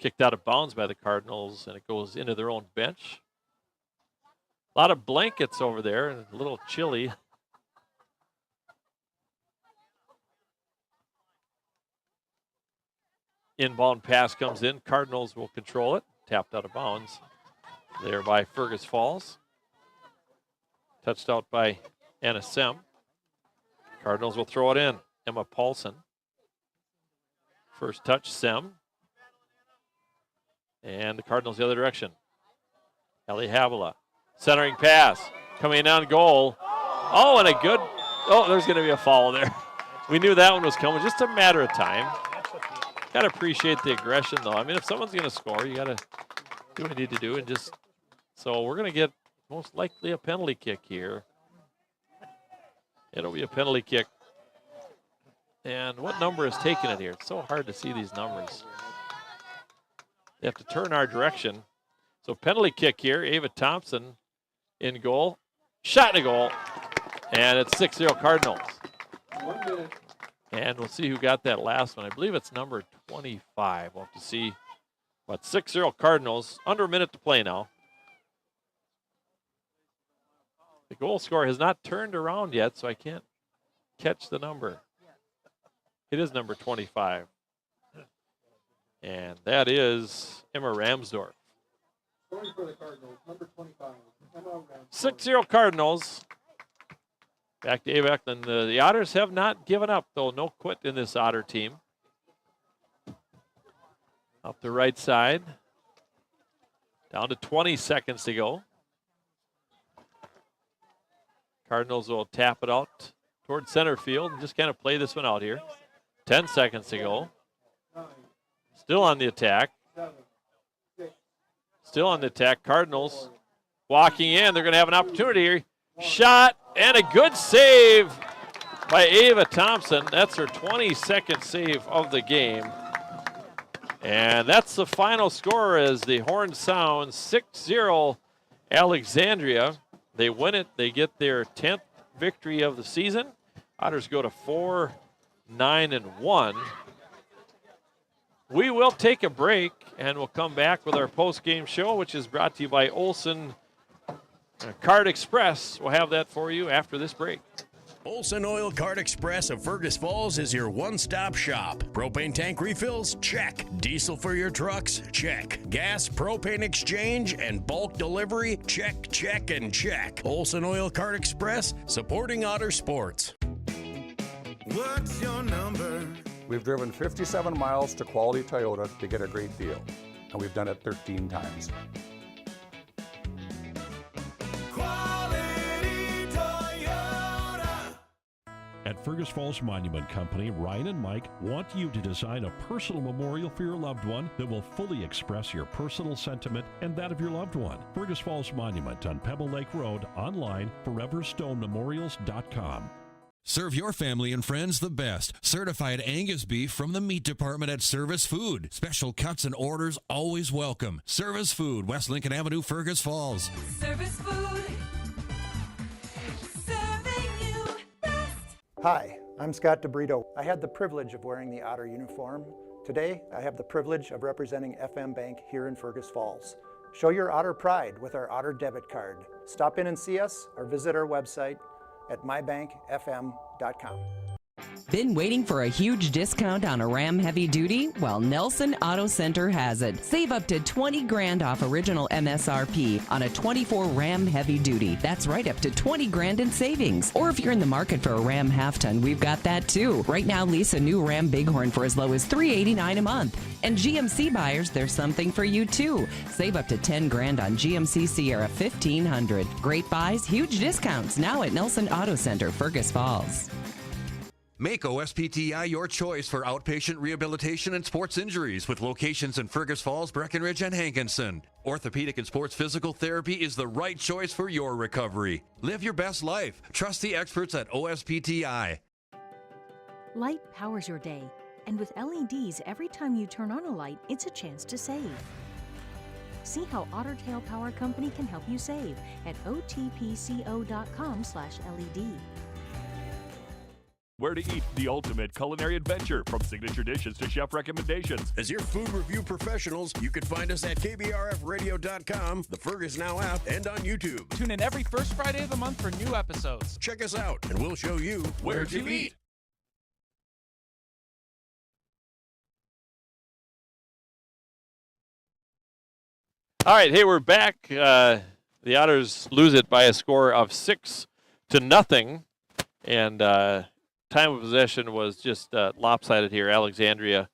Kicked out of bounds by the Cardinals, and it goes into their own bench. A lot of blankets over there, and a little chilly. Inbound pass comes in. Cardinals will control it. Tapped out of bounds there by Fergus Falls. Touched out by Anna Sem. Cardinals will throw it in. Emma Paulson. First touch, Sem. And the Cardinals the other direction. Ellie Havila. Centering pass. Coming in on goal. Oh, and a good... Oh, there's going to be a foul there. We knew that one was coming. Just a matter of time. Got to appreciate the aggression, though. I mean, if someone's going to score, you got to do what you need to do. And just... So we're going to get most likely a penalty kick here. It'll be a penalty kick. And what number is taking it here? It's so hard to see these numbers. They have to turn our direction. So penalty kick here. Ava Thompson in goal. Shot in a goal. And it's 6-0 Cardinals. 1 minute. And we'll see who got that last one. I believe it's number 25. We'll have to see. But 6-0 Cardinals. Under a minute to play now. The goal scorer has not turned around yet, so I can't catch the number. It is number 25. And that is Emma Ramsdorf. Scoring for the Cardinals, number 25, Emma Ramsdorf. 6-0 Cardinals. Back to Ava Eklund. The Otters have not given up, though. No quit in this Otter team. Up the right side. Down to 20 seconds to go. Cardinals will tap it out toward center field and just kind of play this one out here. 10 seconds to go. Still on the attack. Still on the attack. Cardinals walking in. They're going to have an opportunity here. Shot and a good save by Ava Thompson. That's her 22nd save of the game. And that's the final score as the horn sounds. 6-0 Alexandria. They win it. They get their 10th victory of the season. Otters go to 4-9-1. We will take a break, and we'll come back with our post-game show, which is brought to you by Olson Card Express. We'll have that for you after this break. Olson Oil Card Express of Fergus Falls is your one-stop shop. Propane tank refills? Check. Diesel for your trucks? Check. Gas, propane exchange, and bulk delivery? Check, check, and check. Olson Oil Card Express, supporting Otter sports. What's your number? We've driven 57 miles to Quality Toyota to get a great deal, and we've done it 13 times. Quality Toyota. At Fergus Falls Monument Company, Ryan and Mike want you to design a personal memorial for your loved one that will fully express your personal sentiment and that of your loved one. Fergus Falls Monument on Pebble Lake Road, online, foreverstonememorials.com. Serve your family and friends the best. Certified Angus beef from the meat department at Service Food. Special cuts and orders always welcome. Service Food, West Lincoln Avenue, Fergus Falls. Service Food. Serving you best. Hi, I'm Scott DeBrito. I had the privilege of wearing the Otter uniform. Today, I have the privilege of representing FM Bank here in Fergus Falls. Show your Otter pride with our Otter debit card. Stop in and see us or visit our website at mybankfm.com. Been waiting for a huge discount on a Ram Heavy Duty? Well, Nelson Auto Center has it. Save up to 20 grand off original MSRP on a 24 Ram Heavy Duty. That's right, up to 20 grand in savings. Or if you're in the market for a Ram half-ton, we've got that too. Right now, lease a new Ram Bighorn for as low as $389 a month. And GMC buyers, there's something for you too. Save up to 10 grand on GMC Sierra 1500. Great buys, huge discounts now at Nelson Auto Center, Fergus Falls. Make OSPTI your choice for outpatient rehabilitation and sports injuries with locations in Fergus Falls, Breckenridge, and Hankinson. Orthopedic and sports physical therapy is the right choice for your recovery. Live your best life. Trust the experts at OSPTI. Light powers your day, and with LEDs, every time you turn on a light, it's a chance to save. See how Otter Tail Power Company can help you save at otpco.com/LED. Where to eat the ultimate culinary adventure, from signature dishes to chef recommendations. As your food review professionals, you can find us at KBRFradio.com, the Fergus Now app, and on YouTube. Tune in every first Friday of the month for new episodes. Check us out, and we'll show you Where to eat. All right, hey, we're back. The Otters lose it by a score of 6-0, and time of possession was just lopsided here. Alexandria,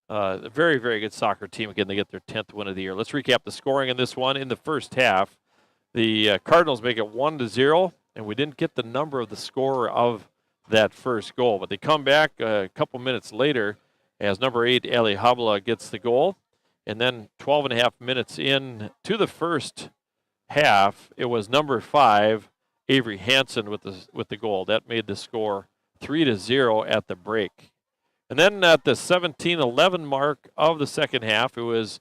a very, very good soccer team. Again, they get their 10th win of the year. Let's recap the scoring in this one. In the first half, the Cardinals make it 1-0, and we didn't get the number of the scorer of that first goal. But they come back a couple minutes later as number 8, Ali Habla, gets the goal. And then 12 and a half minutes in to the first half, it was number 5, Avery Hansen, with the goal. That made the score 3-0 at the break. And then at the 17-11 mark of the second half, it was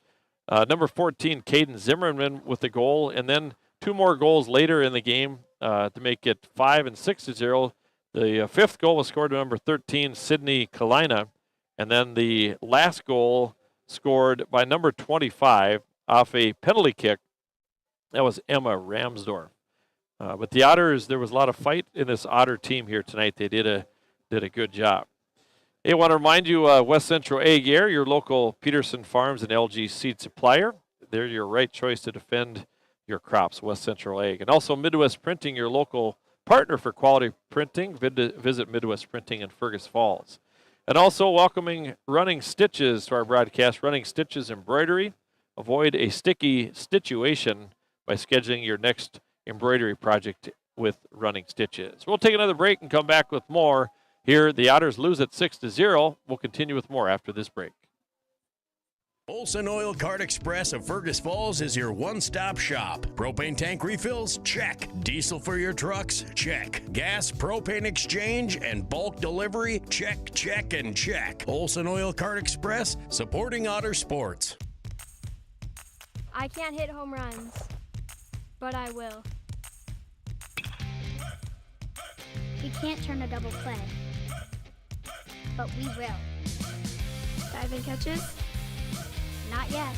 number 14, Caden Zimmerman, with the goal. And then 2 more goals later in the game to make it 5 and 6-0. The fifth goal was scored by number 13, Sydney Kalina. And then the last goal scored by number 25 off a penalty kick. That was Emma Ramsdorf. But the Otters, there was a lot of fight in this Otter team here tonight. They did a good job. Hey, I want to remind you, West Central Ag Air, your local Peterson Farms and LG seed supplier. They're your right choice to defend your crops, West Central Ag. And also Midwest Printing, your local partner for quality printing. Visit Midwest Printing in Fergus Falls. And also welcoming Running Stitches to our broadcast. Running Stitches Embroidery. Avoid a sticky situation by scheduling your next embroidery project with Running Stitches. We'll take another break and come back with more. Here, the Otters lose at 6-0. We'll continue with more after this break. Olson Oil Cart Express of Fergus Falls is your one-stop shop. Propane tank refills? Check. Diesel for your trucks? Check. Gas, propane exchange, and bulk delivery? Check, check, and check. Olson Oil Cart Express, supporting Otter sports. I can't hit home runs, but I will. We can't turn a double play, but we will. Diving catches? Not yet.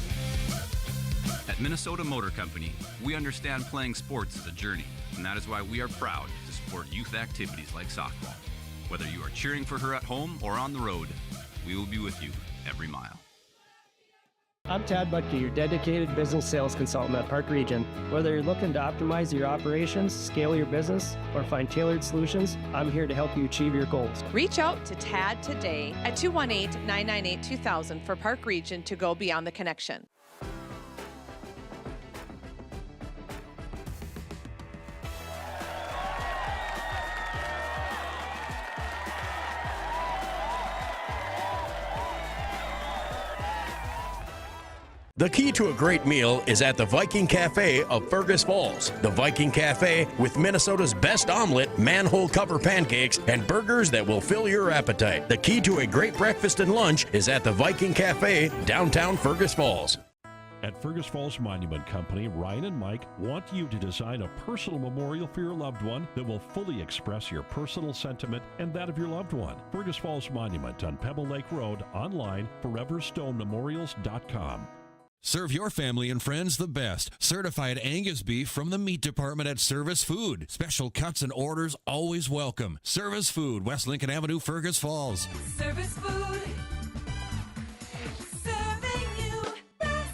At Minnesota Motor Company, we understand playing sports is a journey, and that is why we are proud to support youth activities like softball. Whether you are cheering for her at home or on the road, we will be with you every mile. I'm Tad Butke, your dedicated business sales consultant at Park Region. Whether you're looking to optimize your operations, scale your business, or find tailored solutions, I'm here to help you achieve your goals. Reach out to Tad today at 218-998-2000 for Park Region to go beyond the connection. The key to a great meal is at the Viking Cafe of Fergus Falls. The Viking Cafe, with Minnesota's best omelet, manhole cover pancakes, and burgers that will fill your appetite. The key to a great breakfast and lunch is at the Viking Cafe, downtown Fergus Falls. At Fergus Falls Monument Company, Ryan and Mike want you to design a personal memorial for your loved one that will fully express your personal sentiment and that of your loved one. Fergus Falls Monument on Pebble Lake Road, online, foreverstonememorials.com. Serve your family and friends the best. Certified Angus beef from the meat department at Service Food. Special cuts and orders always welcome. Service Food, West Lincoln Avenue, Fergus Falls. Service Food. Serving you best.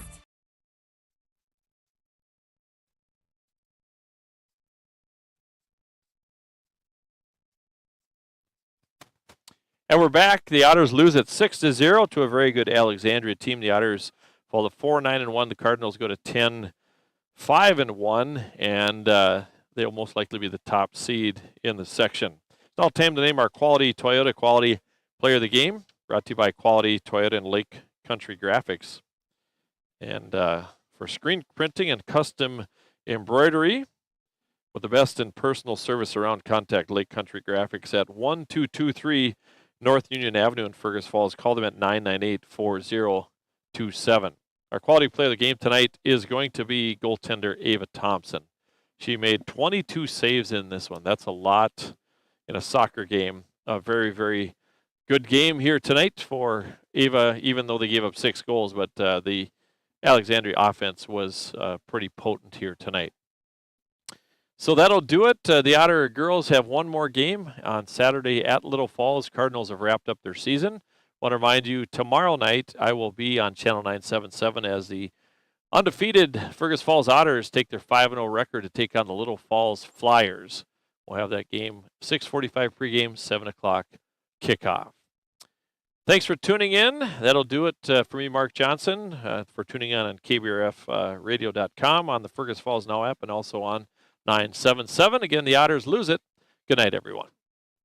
And we're back. The Otters lose at 6-0 to a very good Alexandria team. The Otters fall to 4-9-1. The Cardinals go to 10-5-1, and they'll most likely be the top seed in the section. It's now time to name our Quality Toyota Quality Player of the Game, brought to you by Quality Toyota and Lake Country Graphics. And for screen printing and custom embroidery, with the best in personal service around, contact Lake Country Graphics at 1223 North Union Avenue in Fergus Falls. Call them at 998-4027. Our quality player of the game tonight is going to be goaltender Ava Thompson. She made 22 saves in this one. That's a lot in a soccer game. A very, very good game here tonight for Ava, even though they gave up 6 goals. But the Alexandria offense was pretty potent here tonight. So that'll do it. The Otter girls have one more game on Saturday at Little Falls. Cardinals have wrapped up their season. Want to remind you, tomorrow night I will be on Channel 977 as the undefeated Fergus Falls Otters take their 5-0 record to take on the Little Falls Flyers. We'll have that game 6:45 pregame, 7 o'clock kickoff. Thanks for tuning in. That'll do it for me, Mark Johnson, for tuning in on KBRFradio.com, on the Fergus Falls Now app, and also on 977. Again, the Otters lose it. Good night, everyone.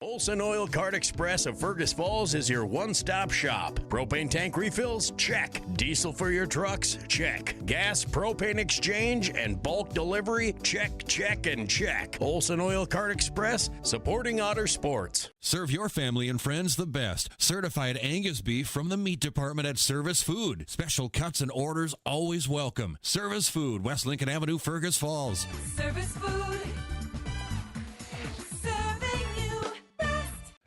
Olson Oil Cart Express of Fergus Falls is your one-stop shop. Propane tank refills? Check. Diesel for your trucks? Check. Gas, propane exchange, and bulk delivery? Check, check, and check. Olson Oil Cart Express, supporting Otter sports. Serve your family and friends the best. Certified Angus beef from the meat department at Service Food. Special cuts and orders always welcome. Service Food, West Lincoln Avenue, Fergus Falls. Service Food.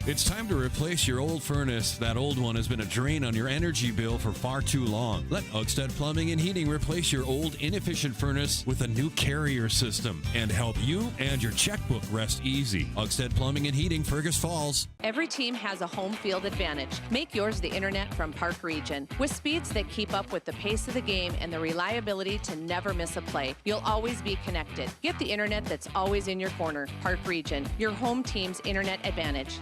It's time to replace your old furnace. That old one has been a drain on your energy bill for far too long. Let Ugstead Plumbing and Heating replace your old inefficient furnace with a new carrier system and help you and your checkbook rest easy. Ugstead Plumbing and Heating, Fergus Falls. Every team has a home field advantage. Make yours the internet from Park Region. With speeds that keep up with the pace of the game and the reliability to never miss a play, you'll always be connected. Get the internet that's always in your corner. Park Region, your home team's internet advantage.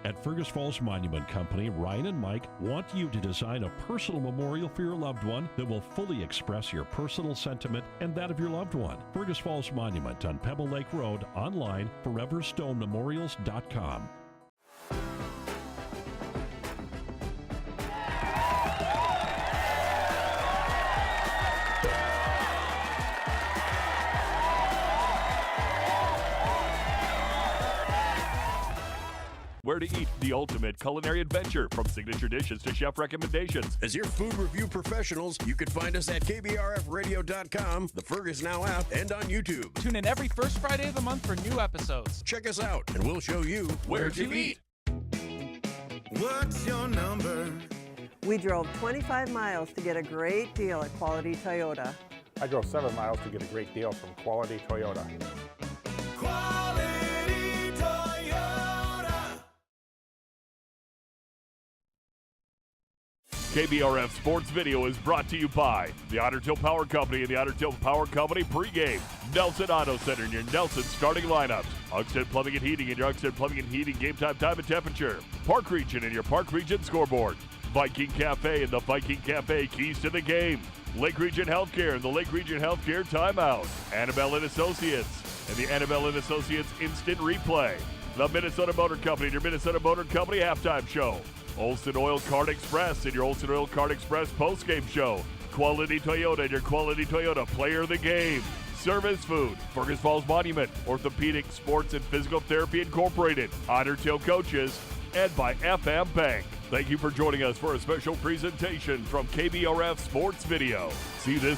At Fergus Falls Monument Company, Ryan and Mike want you to design a personal memorial for your loved one that will fully express your personal sentiment and that of your loved one. Fergus Falls Monument on Pebble Lake Road, online, foreverstonememorials.com. Where to eat, the ultimate culinary adventure, from signature dishes to chef recommendations. As your food review professionals, you can find us at KBRFradio.com, the Fergus Now app, and on YouTube. Tune in every first Friday of the month for new episodes. Check us out, and we'll show you where to eat. What's your number? We drove 25 miles to get a great deal at Quality Toyota. I drove 7 miles to get a great deal from Quality Toyota. Quality Toyota. KBRF Sports Video is brought to you by the Otter Tail Power Company and the Otter Tail Power Company pregame. Nelson Auto Center in your Nelson starting lineups. Ugstead Plumbing and Heating in your Ugstead Plumbing and Heating game time and temperature. Park Region in your Park Region scoreboard. Viking Cafe and the Viking Cafe keys to the game. Lake Region Healthcare and the Lake Region Healthcare timeout. Annabelle and Associates and the Annabelle and Associates instant replay. The Minnesota Motor Company and your Minnesota Motor Company halftime show. Olson Oil Cart Express and your Olson Oil Cart Express postgame show. Quality Toyota and your Quality Toyota player of the game. Service Food, Fergus Falls Monument, Orthopedic Sports and Physical Therapy Incorporated, Otter Tail Coaches, and by FM Bank. Thank you for joining us for a special presentation from KBRF Sports Video. See this